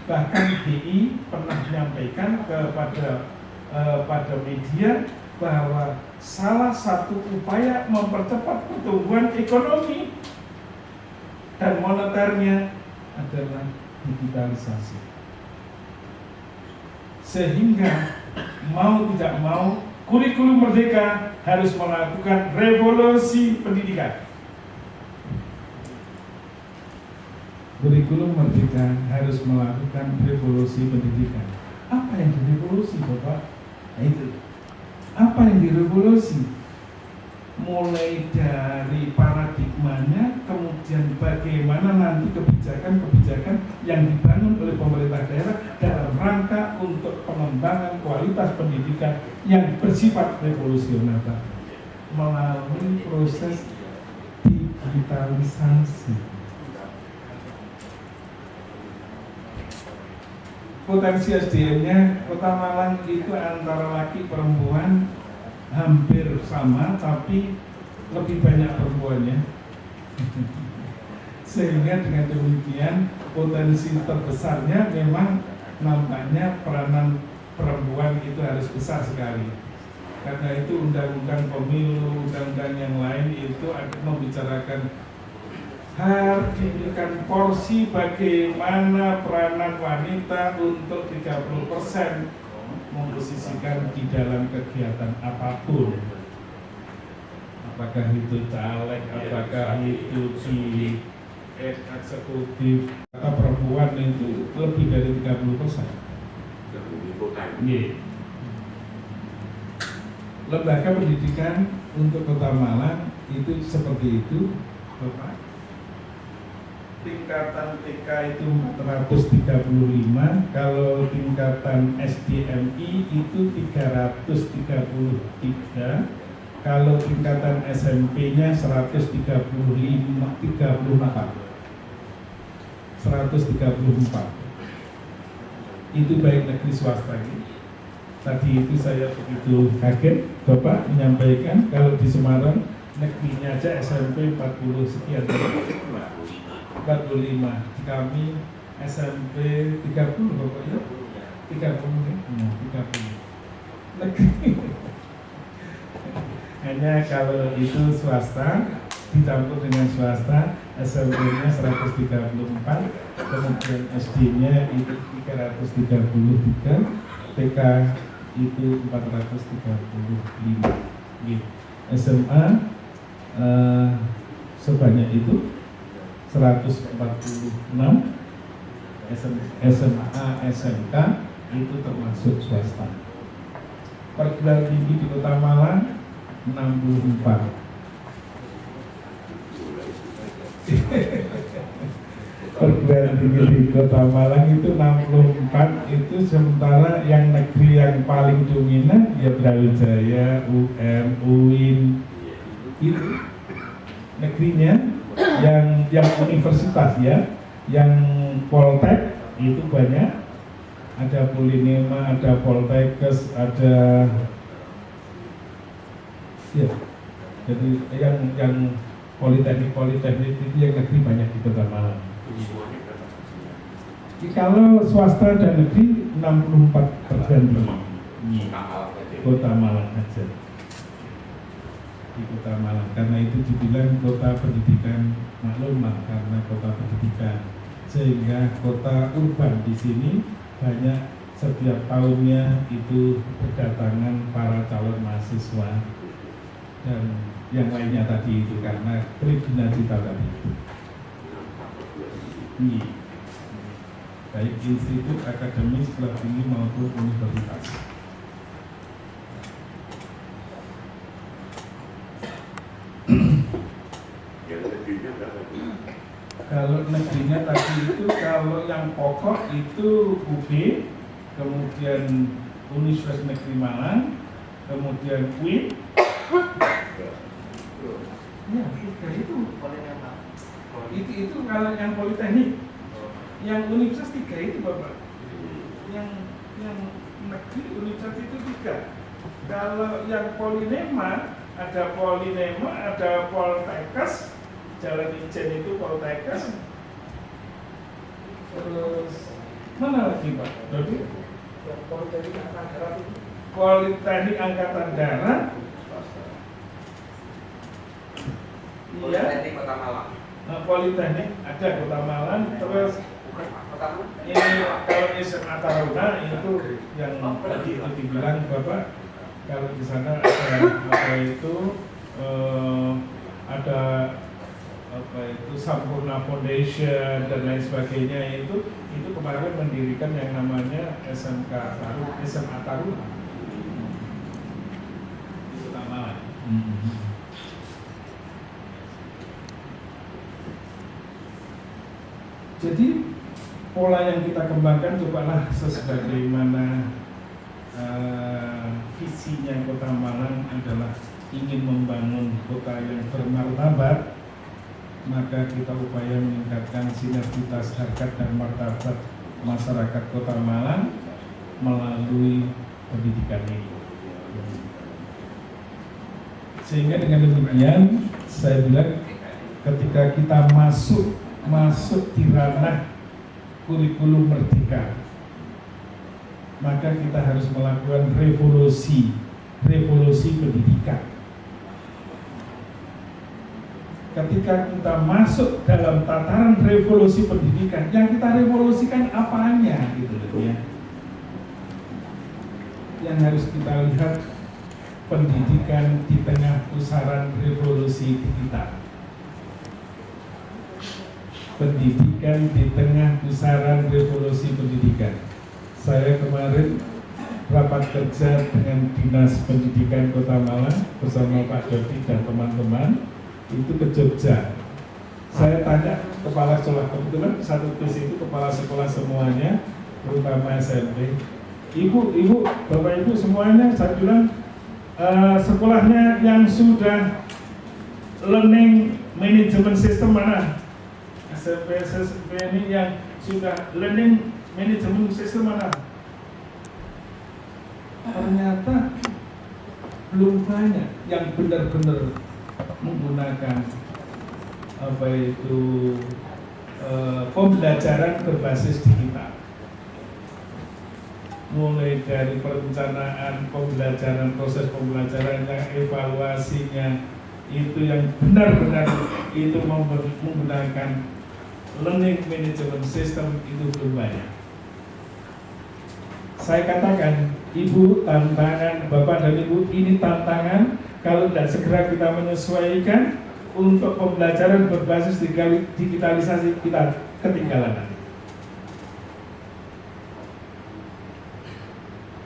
Bahkan BI pernah menyampaikan pada media bahwa salah satu upaya mempercepat pertumbuhan ekonomi dan moneternya adalah digitalisasi. Sehingga mau tidak mau kurikulum merdeka harus melakukan revolusi pendidikan. Kurikulum merdeka harus melakukan revolusi pendidikan. Apa yang direvolusi, Bapak? Nah, itu. Apa yang direvolusi? Mulai dari paradigmanya, kemudian bagaimana nanti kebijakan-kebijakan yang dibangun oleh pemerintah daerah dalam rangka untuk pengembangan kualitas pendidikan yang bersifat revolusioner melalui proses digitalisasi. Potensi SDM-nya Kota Malang itu antara laki perempuan hampir sama, tapi lebih banyak perempuannya. Sehingga dengan demikian potensi terbesarnya memang nampaknya peranan perempuan itu harus besar sekali. Karena itu undang-undang pemilu, undang-undang yang lain itu akan membicarakan harus diberikan porsi bagaimana peranan wanita untuk 30% memposisikan di dalam kegiatan apapun, apakah itu caleg, apakah itu di eksekutif. Kata perempuan itu lebih dari 30%. Lembaga pendidikan untuk Kota Malang itu seperti itu, Bapak. Tingkatan TK itu 435, kalau tingkatan SDMI itu 333, kalau tingkatan SMP-nya 134. Itu baik negeri swasta. Tadi itu saya begitu kaget, Bapak menyampaikan kalau di Semarang negerinya aja SMP 40 sekian. 45, kami SMP 30 pokoknya 30 negeri. Hanya kalau itu swasta dicampur dengan swasta, SMP-nya 134, kemudian SD-nya itu 333, TK itu 435, SMA sebanyak itu 146, SMA, SMK itu termasuk swasta. Perguruan tinggi di Kota Malang 64. Perguruan tinggi di Kota Malang itu 64, itu sementara yang negeri yang paling dominan ya Brawijaya, UM, UIN itu negerinya. Yang universitas ya, yang Poltek itu banyak, ada Polinema, ada Poltekkes, ada ya. Jadi yang politeknik itu yang negeri banyak di Kota Malang. Kalau swasta dan negeri 64% di Kota Malang aja. Di Kota Malang, karena itu dibilang kota pendidikan, maklum karena kota pendidikan, sehingga kota urban di sini banyak setiap tahunnya itu berdatangan para calon mahasiswa dan yang lainnya tadi itu karena Tribuna Cita tadi itu. Baik institut akademis, sekolah tinggi maupun universitas. Kalau negerinya tadi itu, kalau yang pokok itu UB, kemudian Universitas Negeri Malang, kemudian UIN. Ya, itu kalau yang politeknik, yang universitas 3 itu Bapak. Yang negeri universitas itu 3. Kalau yang Polinema, ada Polinema, ada Poltekkes, Jalan Ijen itu Poltekkes. Terus mana lagi Pak Dodi? Politeknik Angkatan Darat. Iya. Politeknik Kota Malang. Politeknik ada Kota Malang. Terus ini kalau SMA Taruna itu yang tadi dibilang Bapak, kalau di sana ada apa itu ada apa itu Sampurna Foundation dan lain sebagainya, itu kemarin mendirikan yang namanya SMA Taruna di Kota Malang. Jadi pola yang kita kembangkan cobalah sebagaimana visinya Kota Malang adalah ingin membangun kota yang bermartabat, maka kita upaya meningkatkan sinergitas harkat dan martabat masyarakat Kota Malang melalui pendidikan ini. Sehingga dengan demikian saya bilang ketika kita masuk di ranah kurikulum merdeka, maka kita harus melakukan revolusi pendidikan. Ketika kita masuk dalam tataran revolusi pendidikan, yang kita revolusikan apanya gitu ya. Yang harus kita lihat pendidikan di tengah pusaran revolusi digital. Pendidikan di tengah pusaran revolusi pendidikan. Saya kemarin rapat kerja dengan Dinas Pendidikan Kota Malang bersama Pak Dodi dan teman-teman itu ke Jogja. Saya tanya kepala sekolah, kebetulan satu bis itu kepala sekolah semuanya, terutama SMP. Ibu, Bapak Ibu semuanya, saya bilang sekolahnya yang sudah learning management system mana? SMP ini yang sudah learning management system mana? Ternyata belum banyak yang benar-benar menggunakan apa itu pembelajaran berbasis digital. Mulai dari perencanaan pembelajaran, proses pembelajarannya, evaluasinya, itu yang benar-benar itu menggunakan learning management system itu belum banyak. Saya katakan, Ibu, tantangan Bapak dan Ibu ini tantangan. Kalau tidak segera kita menyesuaikan untuk pembelajaran berbasis digitalisasi, kita ketinggalan.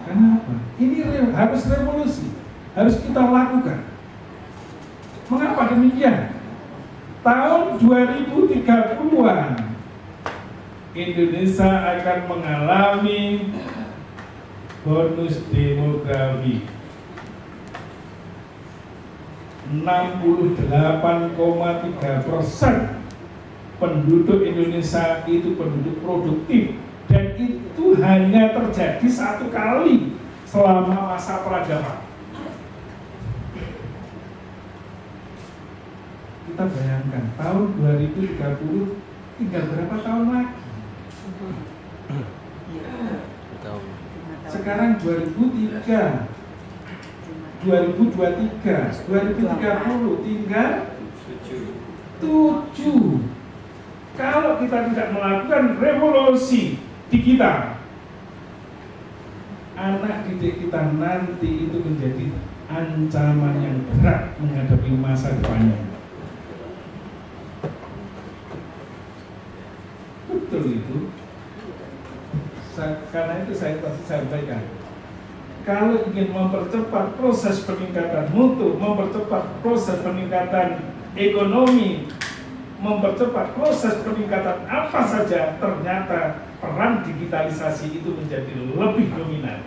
Kenapa? Ini harus revolusi, harus kita lakukan. Mengapa demikian? Tahun 2030-an Indonesia akan mengalami bonus demografi. 68,3% penduduk Indonesia itu penduduk produktif Dan itu hanya terjadi satu kali selama masa peradaban. Kita bayangkan tahun 2030 tinggal berapa tahun lagi? Sekarang 2003, 2023, 2030 tinggal 7. Kalau kita tidak melakukan revolusi digital, anak didik kita nanti itu menjadi ancaman yang berat menghadapi masa depannya. Betul itu. Karena itu saya pasti sampaikan, kalau ingin mempercepat proses peningkatan mutu, mempercepat proses peningkatan ekonomi, mempercepat proses peningkatan apa saja, ternyata peran digitalisasi itu menjadi lebih dominan.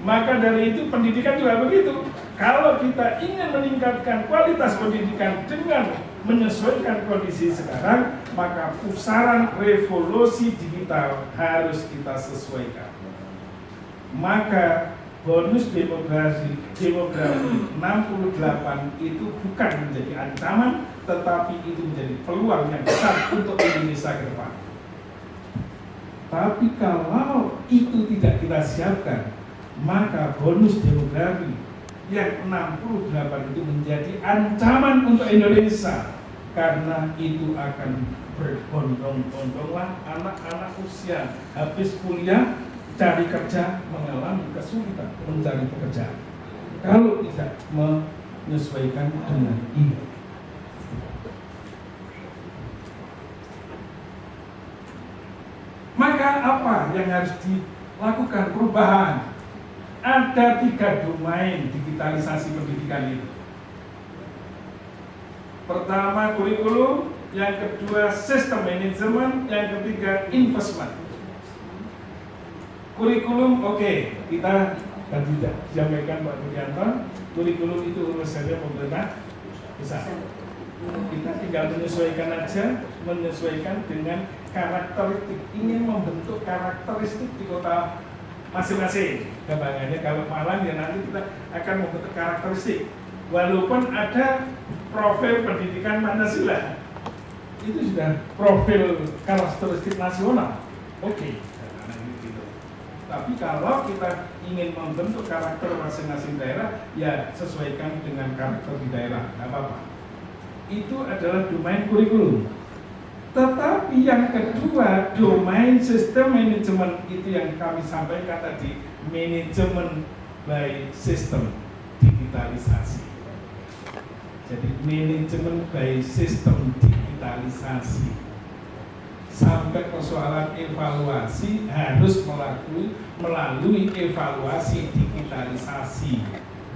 Maka dari itu pendidikan juga begitu. Kalau kita ingin meningkatkan kualitas pendidikan dengan menyesuaikan kondisi sekarang, maka pusaran revolusi digital harus kita sesuaikan. Maka bonus demografi 68 itu bukan menjadi ancaman, tetapi itu menjadi peluang yang besar untuk Indonesia ke depan. Tapi kalau itu tidak kita siapkan, maka bonus demografi yang 68 itu menjadi ancaman untuk Indonesia, karena itu akan berbondong-bondonglah anak-anak usia habis kuliah cari kerja mengalami kesulitan mencari pekerjaan kalau tidak menyesuaikan dengan ini. Maka apa yang harus dilakukan perubahan? Ada 3 domain digitalisasi pendidikan itu. Pertama kurikulum, yang kedua sistem manajemen, yang ketiga investment. Kurikulum oke, kita tadi disampaikan Pak Budianto, kurikulum itu urusannya pemerintah pusat. Kita tinggal menyesuaikan aja, menyesuaikan dengan karakteristik, ingin membentuk karakteristik di kota masing-masing. Gambarannya kalau Malang ya nanti kita akan membentuk karakteristik. Walaupun ada profil pendidikan Pancasila, itu sudah profil karakteristik nasional. Oke. Tapi kalau kita ingin membentuk karakter masing-masing daerah, ya sesuaikan dengan karakter di daerah, nggak apa-apa. Itu adalah domain kurikulum. Tetapi yang kedua, domain sistem manajemen, itu yang kami sampaikan tadi, manajemen by sistem digitalisasi. Jadi manajemen by sistem digitalisasi. Sampai persoalan evaluasi harus melalui evaluasi digitalisasi.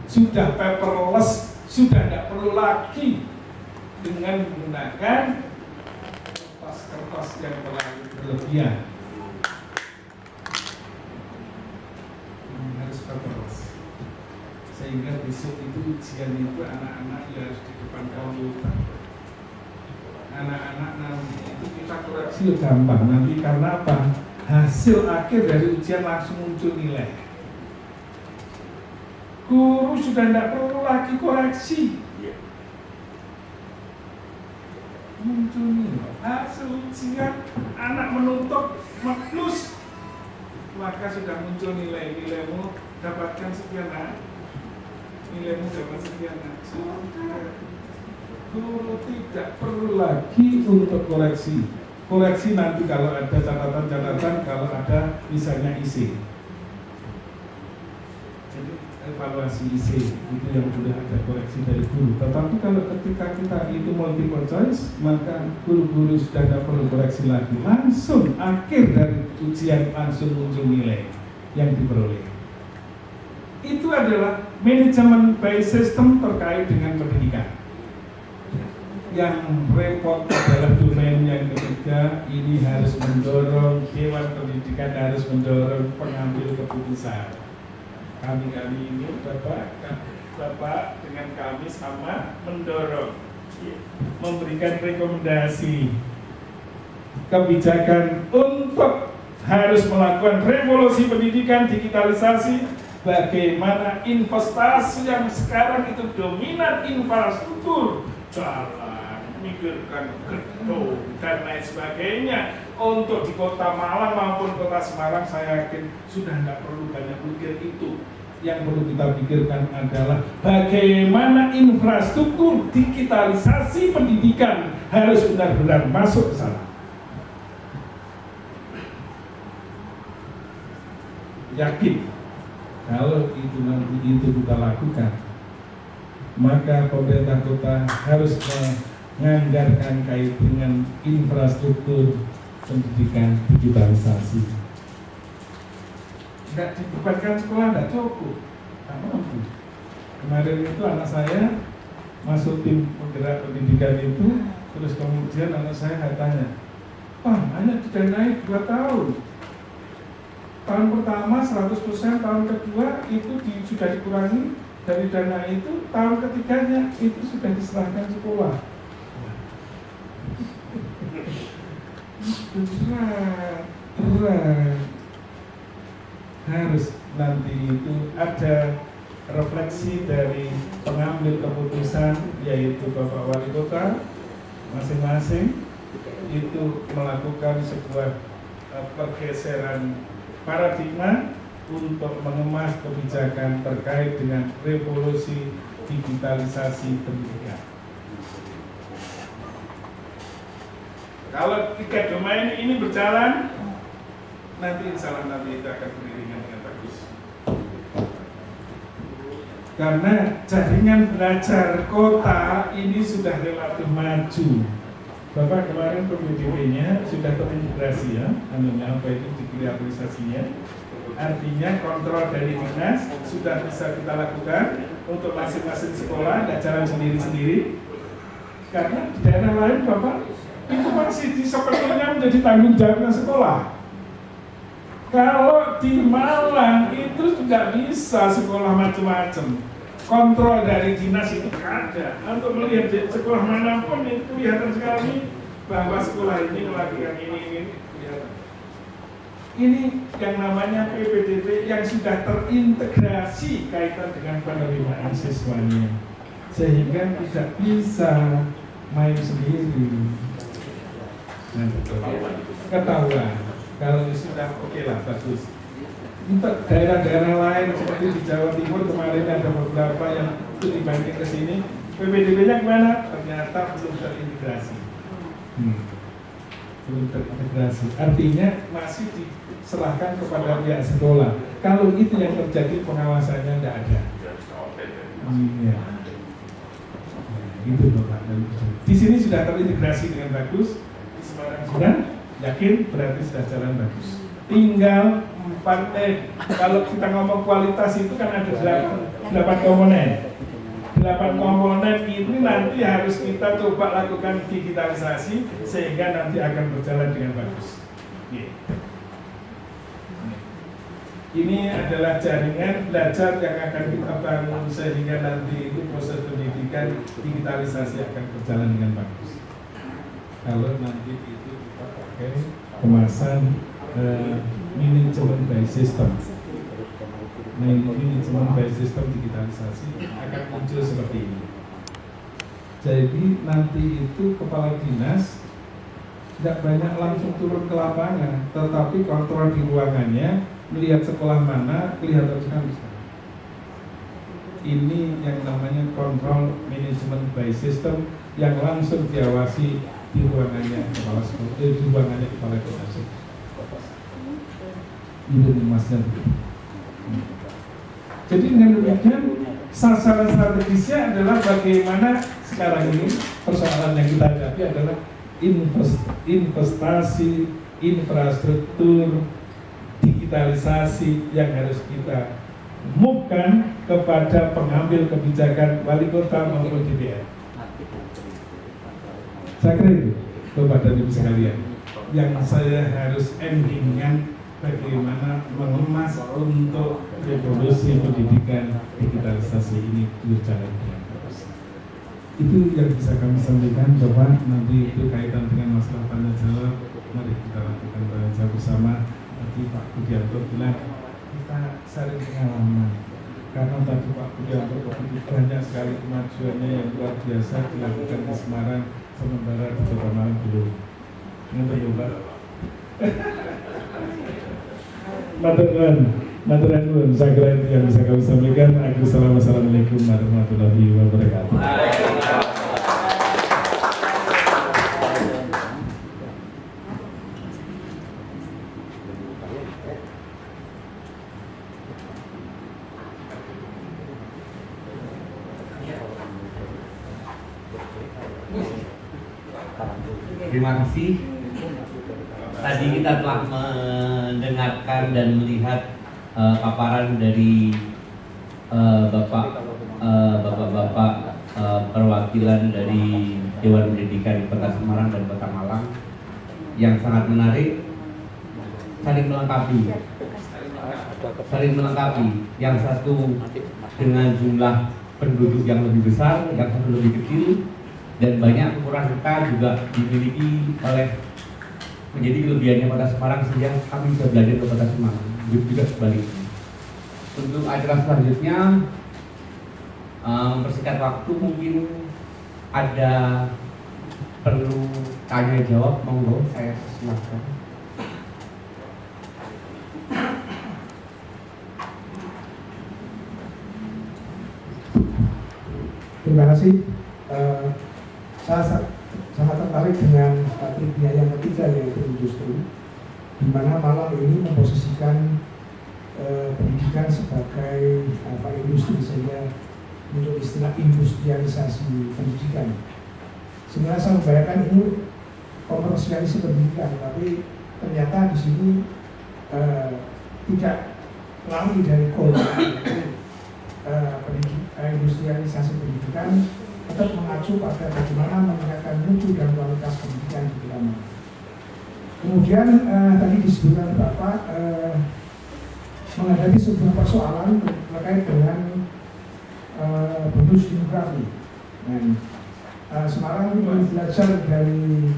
Sudah paperless, sudah tidak perlu lagi dengan menggunakan kertas yang terlalu berlebihan. Harus paperless. Sehingga besok itu ujian itu anak-anak ya harus di depan komputer. Anak-anak nanti itu kita koreksi gampang nanti, karena apa? Hasil akhir dari ujian langsung muncul nilai. Guru sudah tidak perlu lagi koreksi. Muncul nilai. Hasil ujian anak menutup plus, maka sudah muncul nilai. Nilaimu dapatkan sekian, nilaimu dapat sekian. Guru tidak perlu lagi untuk koreksi. Koreksi nanti kalau ada catatan-catatan, kalau ada misalnya isi. Jadi evaluasi isi itu yang sudah ada koreksi dari guru. Tetapi kalau ketika kita itu multiple choice, maka guru-guru sudah tidak perlu koreksi lagi. Langsung akhir dari ujian langsung muncul nilai yang diperoleh. Itu adalah manajemen by system terkait dengan pendidikan. Yang repot adalah domain yang ketiga, ini harus mendorong Dewan Pendidikan, harus mendorong pengambil keputusan. Kami ini Bapak dengan kami sama mendorong, memberikan rekomendasi. kebijakan untuk harus melakukan revolusi pendidikan, digitalisasi, bagaimana investasi yang sekarang itu dominan infrastruktur, jalan, memikirkan gedung, dan lain sebagainya. Untuk di kota Malang maupun kota Semarang, saya yakin sudah tidak perlu banyak pikir itu. Yang perlu kita pikirkan adalah bagaimana infrastruktur digitalisasi pendidikan harus benar-benar masuk ke sana. Yakin kalau itu nanti itu kita lakukan, maka pemerintah kota harus menganggarkan kait dengan infrastruktur pendidikan digitalisasi. Tidak dibebankan sekolah, tidak cukup, tidak mampu. Kemarin itu anak saya masuk tim penggerak pendidikan itu, terus kemudian anak saya tanya, "Pak, hanya didanai 2 tahun. Tahun pertama 100%, tahun kedua itu sudah dikurangi dari dana itu, tahun ketiganya itu sudah diserahkan sekolah." Berat. Harus nanti itu ada refleksi dari pengambil keputusan, yaitu Bapak Wali Kota masing-masing itu melakukan sebuah pergeseran paradigma untuk mengemas kebijakan terkait dengan revolusi digitalisasi pendidikan. Kalau 3 domain ini berjalan, nanti insya Allah nanti itu akan beriringan dengan bagus. Karena jaringan belajar kota ini sudah relatif maju. Bapak kemarin PPDB-nya sudah terintegrasi ya, apa itu digitalisasinya. Artinya kontrol dari dinas sudah bisa kita lakukan untuk masing-masing sekolah, tidak jalan sendiri-sendiri. Karena di daerah lain Bapak itu masih sepertinya menjadi tanggung jawabnya sekolah. Kalau di Malang itu tidak bisa sekolah macam-macam. Kontrol dari dinas itu ada. Untuk melihat sekolah manapun itu kelihatan sekali bahwa sekolah ini melakukan ini kelihatan. Ini yang namanya PPDB yang sudah terintegrasi kaitan dengan penerimaan siswanya, sehingga tidak bisa main sendiri. Nah, ketahuan kalau sudah oke lah, bagus. Untuk daerah-daerah lain seperti di Jawa Timur kemarin ada beberapa yang itu dibanding ke sini, PPDB-nya kemana? Ternyata belum terintegrasi. Belum terintegrasi. Artinya masih diserahkan kepada pihak sekolah. Kalau itu yang terjadi, pengawasannya tidak ada. Iya. Itu Bapak. Di sini sudah terintegrasi dengan bagus. Sudah yakin berarti sudah jalan bagus. Tinggal 4 kalau kita ngomong kualitas itu kan ada 8 komponen. 8 komponen ini nanti harus kita coba lakukan digitalisasi sehingga nanti akan berjalan dengan bagus. Ini adalah jaringan belajar yang akan kita bangun sehingga nanti itu proses pendidikan digitalisasi akan berjalan dengan bagus. Kalau nanti itu kita pakai kemasan manajemen by system. Nah, manajemen by system digitalisasi akan muncul seperti ini. Jadi nanti itu kepala dinas tidak banyak langsung turun ke lapangan, tetapi kontrol di ruangannya, melihat sekolah mana kelihatan sekali. Ini yang namanya kontrol manajemen by system yang langsung diawasi di ruangannya kepala sekolah, di ruangannya kepala dinas. Ini masnya. Jadi dengan demikian sasaran strategisnya adalah bagaimana sekarang ini persoalan yang kita hadapi adalah investasi infrastruktur digitalisasi yang harus kita move-kan kepada pengambil kebijakan wali kota maupun DPR. Saya kira itu Bapak dan Ibu sekalian yang saya harus endingkan, bagaimana mengemas untuk revolusi pendidikan digitalisasi ini berjalan dengan bagus. Itu yang bisa kami sampaikan. Bapak nanti itu kaitan dengan masalah tanya jawab bersama. Tadi Pak Budianto bilang kita saling pengalaman, karena tadi Pak Budianto begitu banyak sekali kemajuannya yang luar biasa dilakukan di Semarang, sementara di Kota Malang belum. Ngerti ya Pak? Matur nuwun, saya kira itu yang bisa kami sampaikan. Assalamualaikum warahmatullahi wabarakatuh. Terima kasih. Tadi kita telah mendengarkan dan melihat paparan dari bapak-bapak perwakilan dari Dewan Pendidikan Kota Semarang dan Kota Malang yang sangat menarik, saling melengkapi. Yang satu dengan jumlah penduduk yang lebih besar, yang satu lebih kecil, dan banyak kekurangan kita juga dimiliki oleh menjadi kelebihannya Kota Semarang sehingga kami bisa belajar ke Kota Semarang. Begitu juga sebaliknya. Untuk acara selanjutnya, mempersingkat waktu, mungkin ada perlu tanya jawab, monggo saya silakan. Terima kasih. Saya sangat tertarik dengan trivia yang ketiga, yaitu industri, di mana Malang ini memposisikan pendidikan sebagai industri, sehingga untuk istilah industrialisasi pendidikan. Sebenarnya saya membayangkan ini komersialisasi pendidikan, tapi ternyata di sini tidak lari dari core, industrialisasi pendidikan tetap mengacu pada bagaimana meningkatkan mutu dan kualitas pendidikan di Malang. Kemudian tadi disebutkan Bapak menghadapi sebuah persoalan terkait dengan bonus demografi. Semarang belajar dari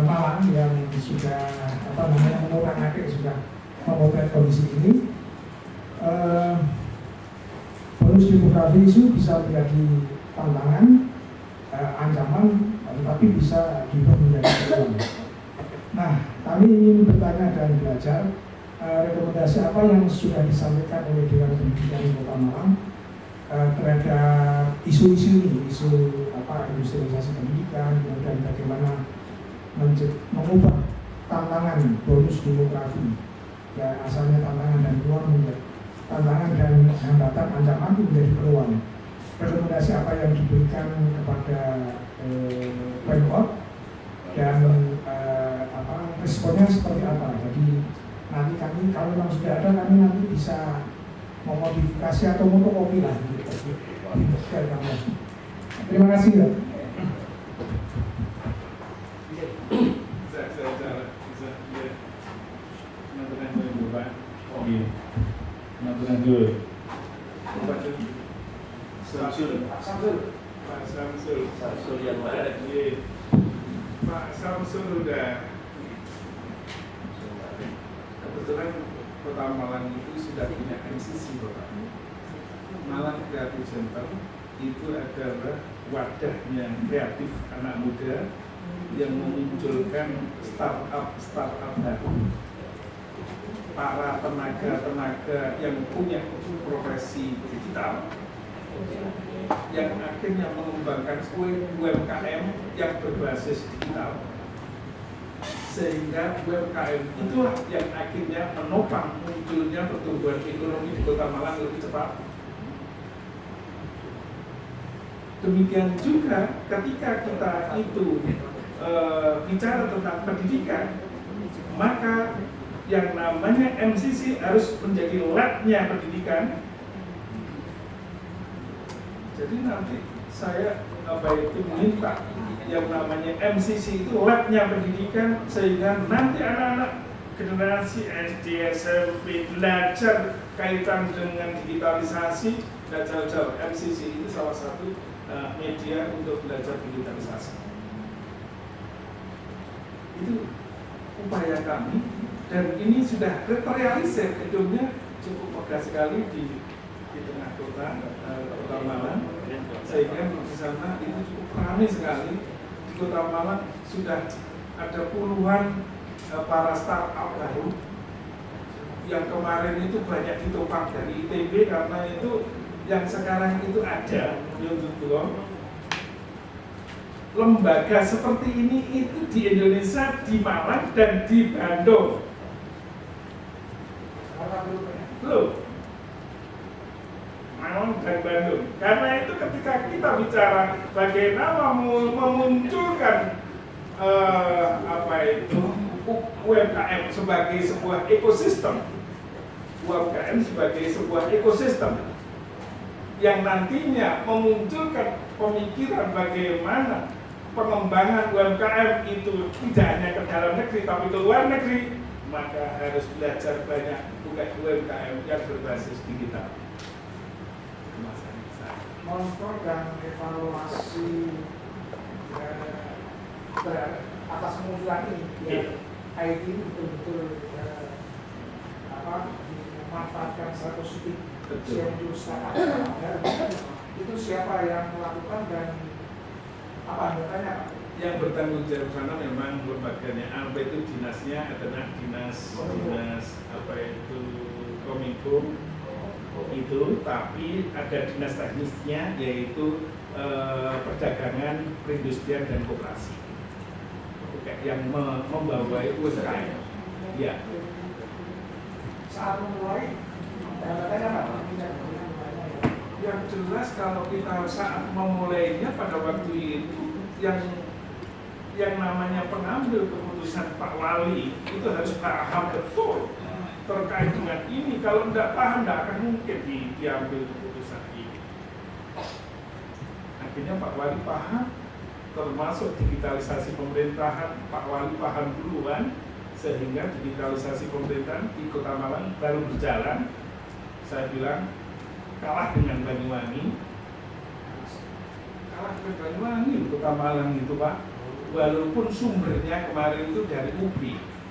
Malang yang sudah mengurang-atik, sudah memotret kondisi ini. Bonus demografi itu bisa menjadi tantangan, ancaman, tapi bisa juga menjadi peluang. Nah, kami ingin bertanya dan belajar rekomendasi apa yang sudah disampaikan oleh Dewan Pendidikan Kota Malang terhadap isu-isu ini, isu industrialisasi pendidikan, dan bagaimana mengubah tantangan bonus demografi, ya asalnya tantangan dan peluang menjadi tantangan dan hambatan ancaman menjadi peluang. Rekomendasi apa yang diberikan kepada Pemkot dan responnya seperti apa. Jadi nanti kami kalau memang sudah ada, kami nanti bisa memodifikasi atau fotokopi lah. Terima kasih ya. Samsul yang mana? Pak Samsul udah kebetulan Kota Malang itu sudah punya MCC, Bapak. Malang Creative Center itu adalah wadahnya kreatif anak muda yang memunculkan startup baru. Para tenaga yang punya profesi digital yang akhirnya mengembangkan UMKM yang berbasis digital, sehingga UMKM itulah yang akhirnya menopang munculnya pertumbuhan ekonomi di Kota Malang lebih cepat. Demikian juga ketika kita itu bicara tentang pendidikan, maka yang namanya MCC harus menjadi lab-nya pendidikan. Jadi nanti saya minta yang namanya MCC itu lab-nya pendidikan, sehingga nanti anak-anak generasi SD, SMP belajar kaitan dengan digitalisasi, belajar MCC itu salah satu media untuk belajar digitalisasi. Itu upaya kami, dan ini sudah terrealisir. Gedungnya cukup megah sekali di tengah kota Malang, sehingga di sana itu cukup ramai sekali. Di Kota Malang sudah ada puluhan para startup baru yang kemarin itu banyak ditopang dari ITB, karena itu yang sekarang itu ada lembaga seperti ini itu di Indonesia, di Malang dan di Bandung. Belum. Malang dan Bandung. Karena itu ketika kita bicara bagaimana memunculkan UMKM sebagai sebuah ekosistem, UMKM sebagai sebuah ekosistem yang nantinya memunculkan pemikiran bagaimana pengembangan UMKM itu tidak hanya ke dalam negeri tapi ke luar negeri, maka harus belajar banyak bukan UMKM yang berbasis digital. Monitor dan evaluasi atas kemunculan ini, biar IT ini betul-betul dimanfaatkan secara positif. Siapa startup itu siapa yang melakukan dan apa anggotanya Pak? Yang bertanggung jawab sana memang lembaganya. ALPA itu dinasnya adalah dinas Kominfo itu, tapi ada dinas teknisnya yaitu perdagangan, perindustrian dan koperasi yang membawai UMKM. Ya. Saat memulai yang jelas kalau kita saat memulainya pada waktu itu yang namanya pengambil keputusan Pak Wali itu harus paham betul terkait dengan ini. Kalau tidak paham, tidak akan mungkin diambil keputusan ini. Akhirnya Pak Wali paham, termasuk digitalisasi pemerintahan. Pak Wali paham duluan, sehingga digitalisasi pemerintahan di Kota Malang baru berjalan. Saya bilang kalah dengan Banyuwangi, Kota Malang itu Pak, walaupun sumbernya kemarin itu dari UPI.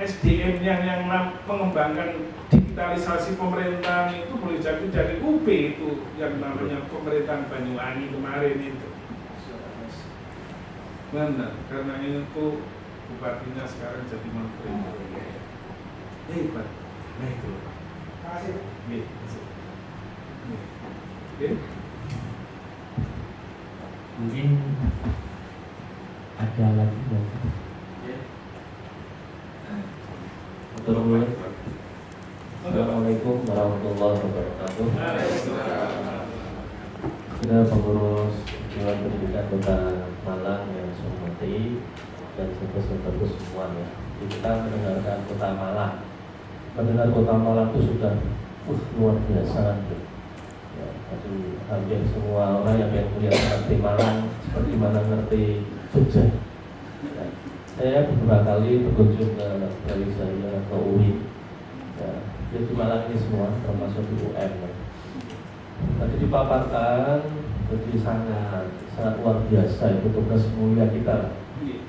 SDM yang mengembangkan digitalisasi pemerintahan itu boleh jadi dari UP itu yang namanya pemerintahan Banyuwangi kemarin itu. Benar, karena itu bupatinya sekarang jadi menteri. Hebat. Nah itu. Terima kasih. Mungkin ada lagi yang Assalamualaikum warahmatullahi wabarakatuh. Sudah pengurus Dewan Pendidikan Kota Malang yang saya hormati dan saudara-saudara semuanya. Kita mendengarkan Kota Malang. Mendengar Kota Malang itu sudah luar biasa. Ya, jadi hampir semua orang yang melihat ngerti Malang seperti mana ngerti Jogja. Ya, saya beberapa kali berkunjung dari saya ke UI. Ya, jadi Malang ini semua termasuk di UM. Ya. Tadi dipaparkan, jadi sangat luar biasa itu tugas mulia kita. Ya.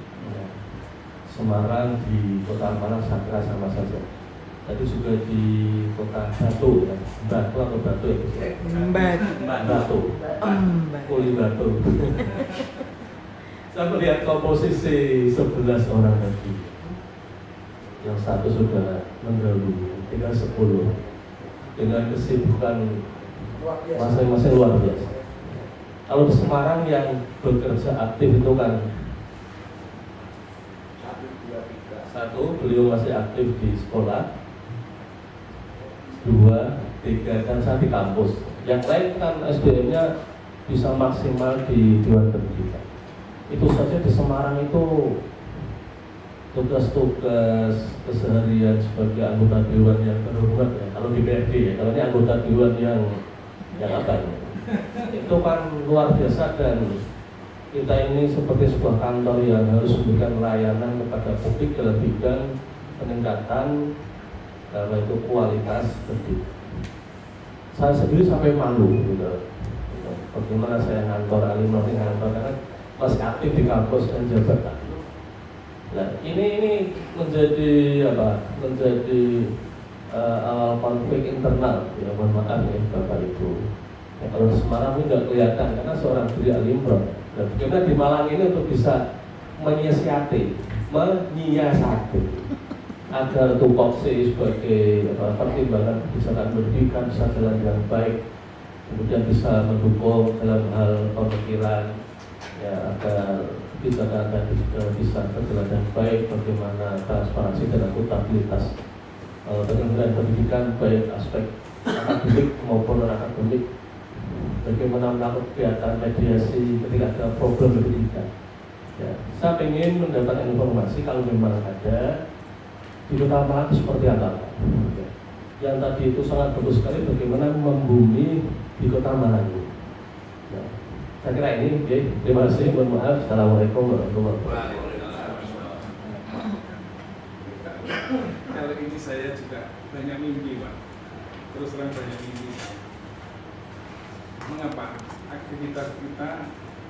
Semarang di Kota Malang saya kira sama saja. Tadi juga di Kota Batu, ya. Batu atau Batu ya? Batu. Kuli Batu. Saya melihat komposisi 11 orang tadi. Yang satu sudah mendahului, tinggal 10 dengan kesibukan masing-masing luar biasa. Kalau di Semarang yang bekerja aktif itu kan 1, beliau masih aktif di sekolah, 2, 3 kan saya di kampus. Yang lain kan SDM-nya bisa maksimal di Dewan Pendidikan. Itu saja di Semarang itu tugas-tugas keseharian sebagai anggota dewan yang terhormat ya. Kalau di BRD ya, kalau ini anggota dewan yang apa ya? Itu kan luar biasa, dan kita ini seperti sebuah kantor yang harus memberikan layanan kepada publik dalam bidang peningkatan itu kualitas pendidikan. Saya sendiri sampai malu gitu. Bagaimana saya ngantor alim ngantor karena masih aktif di kampus dan jabatan. Nah, ini menjadi apa? Menjadi awal konflik internal. Ya, mohon maaf ya Bapak Ibu. Ya, kalau Semarang ini nggak kelihatan karena seorang diri alimron. Dan bagaimana di Malang ini untuk bisa menyiasati agar tupoksi sebagai pertimbangan kebijakan pendidikan bisa jalan dengan baik, kemudian bisa mendukung dalam hal pemikiran, ya agar kebijakan tadi bisa berjalan dengan baik, bagaimana transparansi dan akuntabilitas penyelenggaraan pendidikan baik aspek akademik maupun non akademik, bagaimana melakukan kegiatan mediasi ketika ada problem pendidikan. Ya, saya ingin mendapatkan informasi kalau memang ada di Kota Malang seperti apa. Ya. Yang tadi itu sangat bagus sekali bagaimana membumi di Kota Malang. Ya. Saya kira ini, oke. Terima kasih. Mohon maaf. Assalamualaikum warahmatullahi wabarakatuh. Kalau ini saya juga banyak mimpi, Pak. Terus terang banyak mimpi. Mengapa aktivitas kita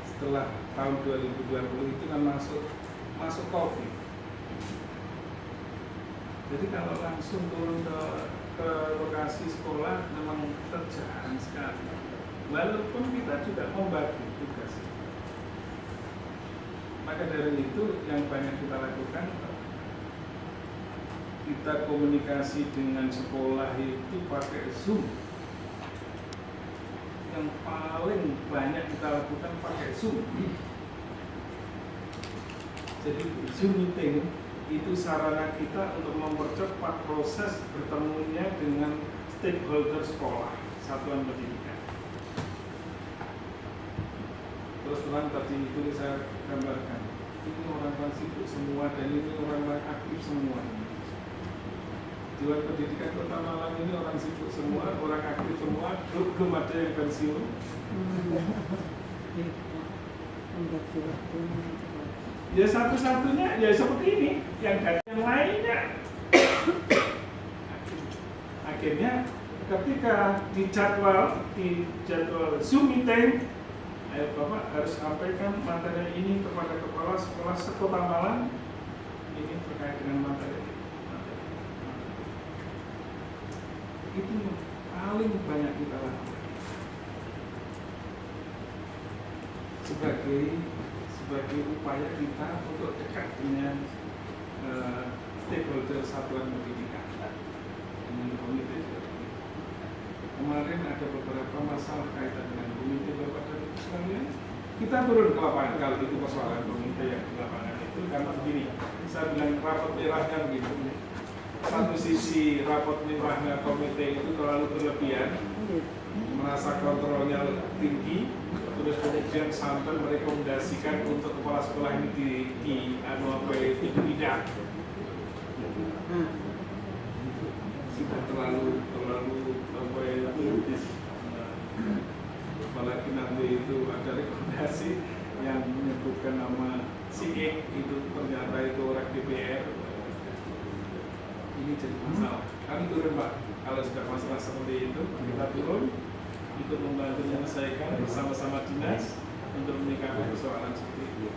setelah tahun 2020 itu kan masuk COVID. Jadi kalau langsung turun ke lokasi sekolah memang terjang sekali. Walaupun kita juga membagi tugas. Maka dari itu yang banyak kita lakukan, kita komunikasi dengan sekolah itu pakai Zoom. Yang paling banyak kita lakukan pakai Zoom. Jadi Zoom meeting itu sarana kita untuk mempercepat proses bertemunya dengan stakeholder sekolah, satuan pendidikan. Terus terang tadi itu saya gambarkan, ini orang-orang sibuk semua dan ini orang-orang aktif semua. Dewan Pendidikan Kota Malang ini orang sibuk semua, orang aktif semua, belum ada yang pensiun. Ya satu-satunya ya seperti ini, yang lainnya. Akhirnya ketika di jadwal Zoom meeting, Bapak harus sampaikan materi ini kepada kepala sekolah sekota Malang. Ini terkait dengan materi. Itu paling banyak kita lakukan sebagai upaya kita untuk dekat dengan stakeholder satuan pendidikan dengan komite. Kemarin ada beberapa masalah kaitan dengan komite Bapak dan Ibu sekalian. Kita turun ke lapangan kalau itu persoalan komite yang di lapangan itu karena begini. Saya bilang rapot merahnya begitu. Satu sisi rapot merahnya komite itu terlalu berlebihan, merasa kontrolnya tinggi, terus kemudian sampai merekomendasikan untuk kepala sekolah ini tidak sudah terlalu apalagi nanti itu ada rekomendasi yang menyebutkan nama si E itu ternyata itu orang DPR. Ini jadi masalah. Kami turun Pak, kalau sudah masalah seperti itu kita turun ikut membantu menyelesaikan bersama-sama dinas untuk menyikapi persoalan seperti itu.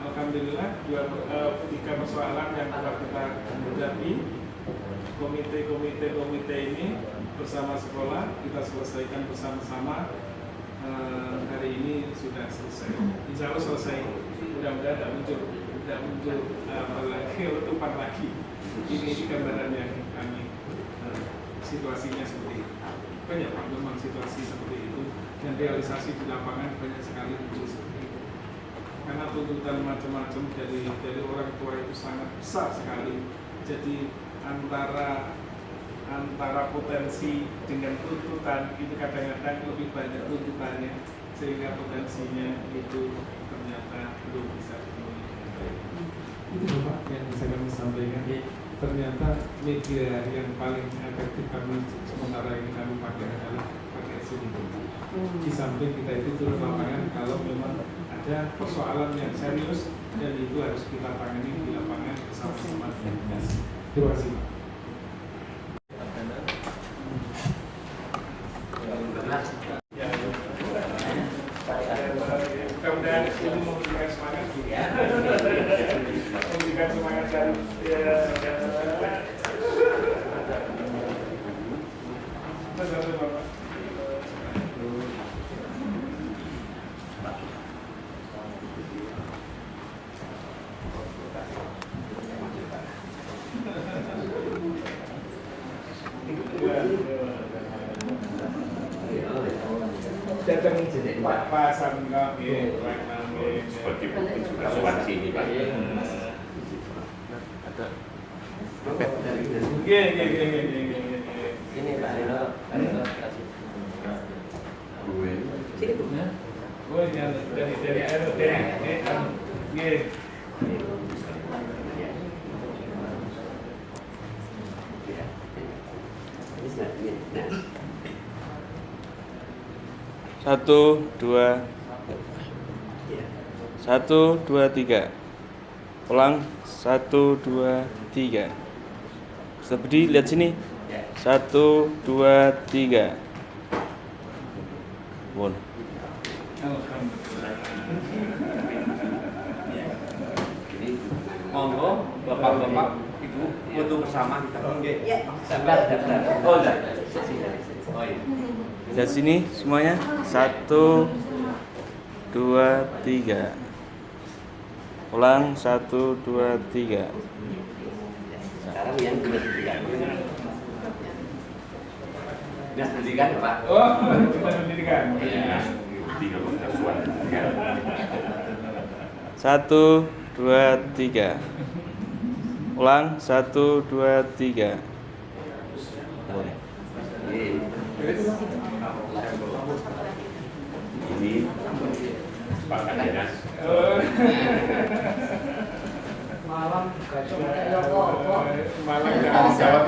Alhamdulillah 3 persoalan yang telah kita hadapi komite ini bersama sekolah kita selesaikan bersama-sama. Hari ini sudah selesai. Insya Allah selesai. Mudah-mudahan tidak muncul apalagi letupan lagi. Ini gambaran yang kami situasinya seperti itu. Banyak Pak memang situasi seperti itu dan realisasi di lapangan banyak sekali muncul seperti itu. Karena tuntutan macam-macam dari orang tua itu sangat besar sekali. Jadi antara potensi dengan tuntutan itu kadang-kadang lebih banyak tuntutannya sehingga potensinya itu ternyata belum bisa dipenuhi. Itu Bapak yang bisa kami sampaikan. Ternyata media yang paling efektif kami sementara ini kami pakai adalah pakai Zoom. Di samping kita itu turun lapangan kalau memang ada persoalan yang serius dan itu harus kita tangani di lapangan bersama-sama dengan dinas. Terima kasih Pak. Mudah-mudahan ini memberikan semangat juga. silakan. Ya. Bapak. Datang Pak Pasan kami, Seperti mungkin sudah sowan sini Pak. Ini Pak Rino, kasih. Sini Bu. Oh, dari Satu, dua, tiga. Ulang, 1, 2, 3. Ustaz Budi, lihat sini. 1, 2, 3. Bon. Monggo, bapak-bapak, ibu, foto bersama kita. Ya. Sebentar. Oh, enggak. Oh iya. Lihat sini semuanya. 1, 2, 3. Ulang, 1, 2, 3. Sekarang yang ketiga. Dinas pendidikan ya Pak. Oh, dinas pendidikan. Iya. Tiga kita sowan. 1, 2, 3. Ulang, 1, 2, 3. Ini Pak Kadinas.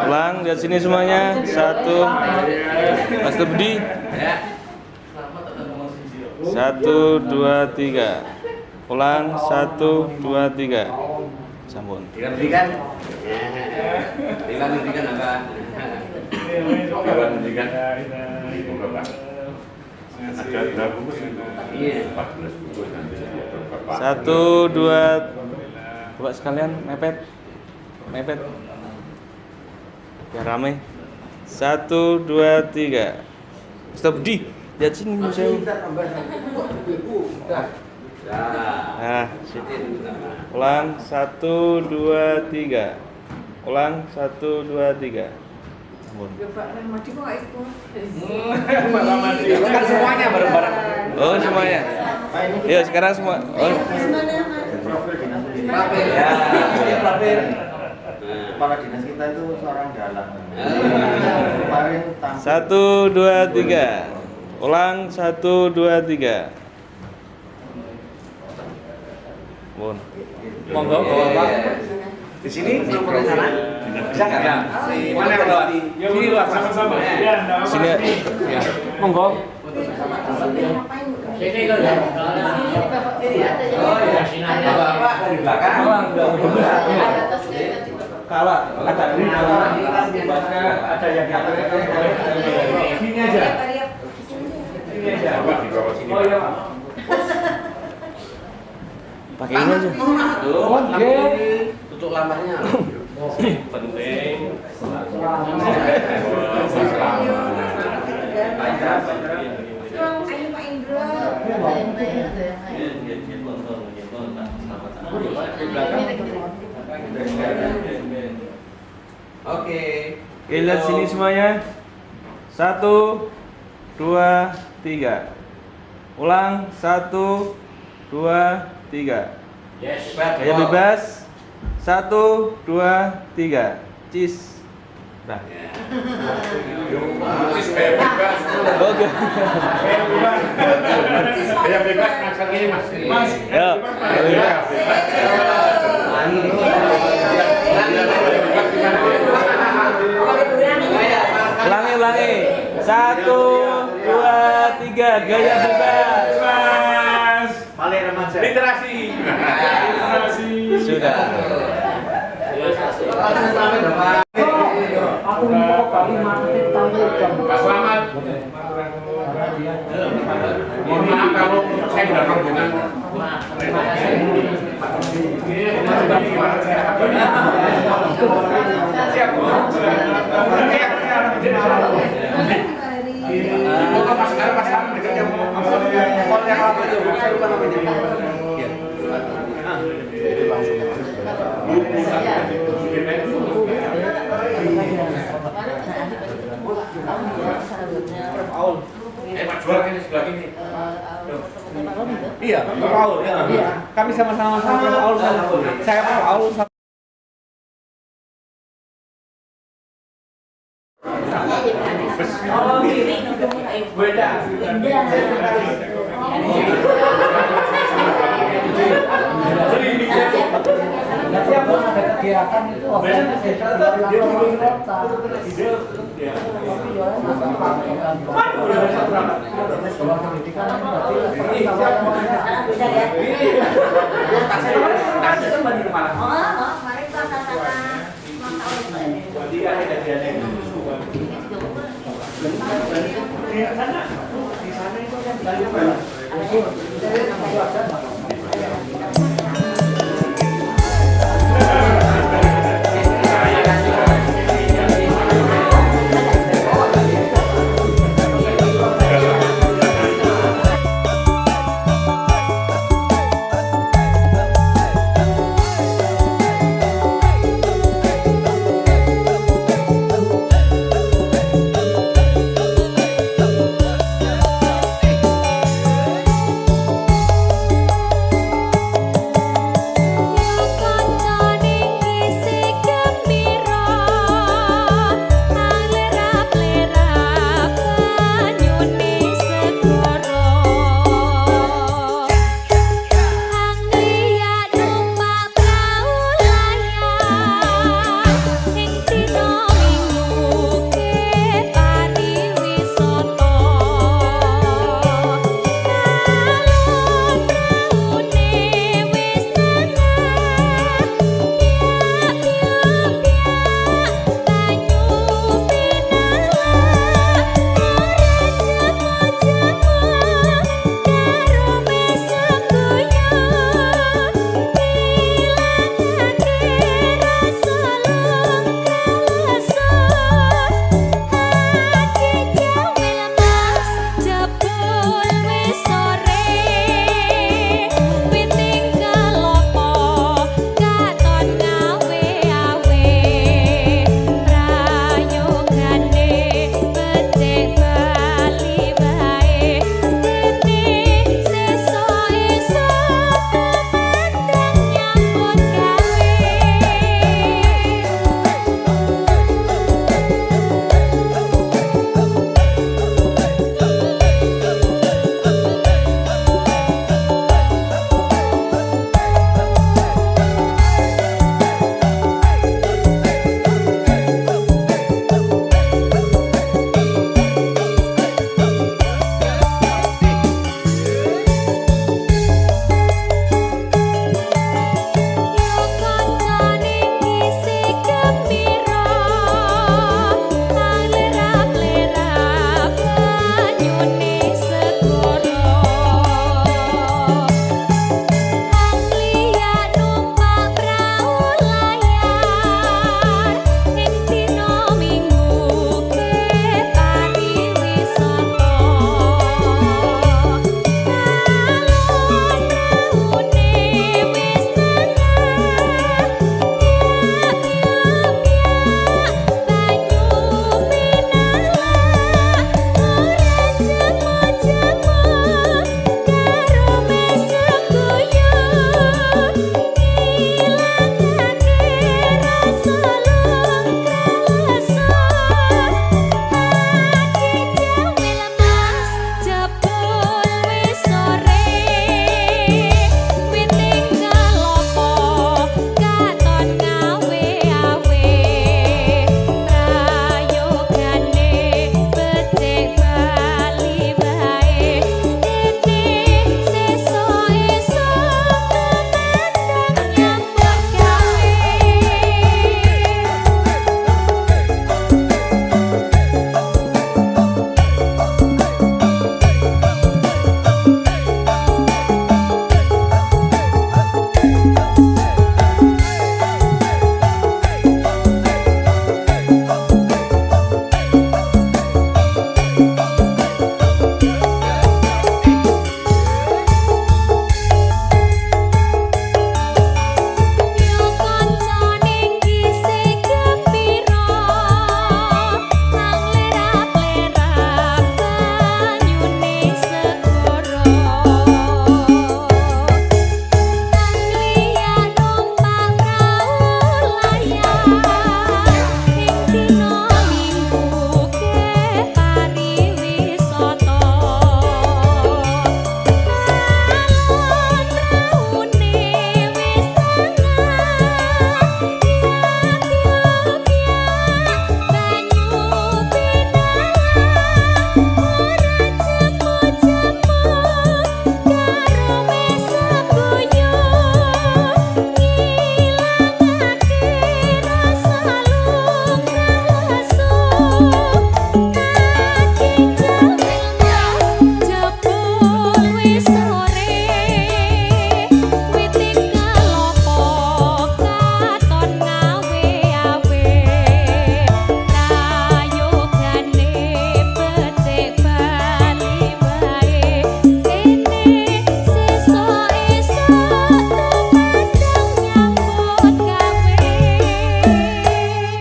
Ulang, lihat sini semuanya. 1. Mas Budi. 1, 2, 3. Ulang, 1, 2, 3. Sambung. Dinas pendidikan. Dinas pendidikan apa? Dewan Pendidikan. Ibu Bapak. Ada berapa bungkus? Iya. 14 bungkus nanti Bapak. 1, 2. Coba sekalian mepet. Biar rame. 1, 2, 3. Ustaz Budi, lihat sini museum. Nah, ulang, 1, 2, 3. Ulang, 1, 2, 3. Pak Rahmadi kok nggak ikut? Kan semuanya bareng-bareng. Oh, semuanya. Iya, sekarang semua. Oh. Profil ya. Profil. Kepala dinas kita itu seorang dalang. Kemarin 1, 2, 3. Ulang, 1, 2, 3. Bon. Monggo Bapak. Di sini nomor sana. Bisa enggak? Ya. Mana yang lewat? Sini luar sama-sama. Ya, Sini. Ya. Monggo. Sini lo ya. Oh ya, sini aja. Bapak dari belakang. Kalau ada ada yang sini aja. Sini aja. Bapak di bawah sini. Oh iya, Pak. Pakai ini aja. Oke. Tutup lamparnya. Penting. Ayo Pak Indro. Oke. Lihat sini semuanya. 1, 2, 3. Ulang, 1, 2, 3. Yes. Gaya bebas. 1, 2, 3. Cheese. Nah. Cis kayak bebas. Oke. Kayak bebas masak ini Mas. Mas. Ya. Ulangi. 1, 2, 3. Gaya bebas. Mas. paling remaja. Literasi. Sudah. Aku mau kali mati tampilkan. Pak Selamat. Mohon maaf kalau saya tidak rombongan. Terima kasih. Pak Jual ini sebelah ini. Iya, Pak Paul. Ya. Kami sama-sama Pak Paul. Saya Pak Paul. Oh, beda. Nanti yang belum ada kegiatan itu offline dia dulu kota. Tapi jualan makan pendidikan berarti Bisa ya. di sana itu kan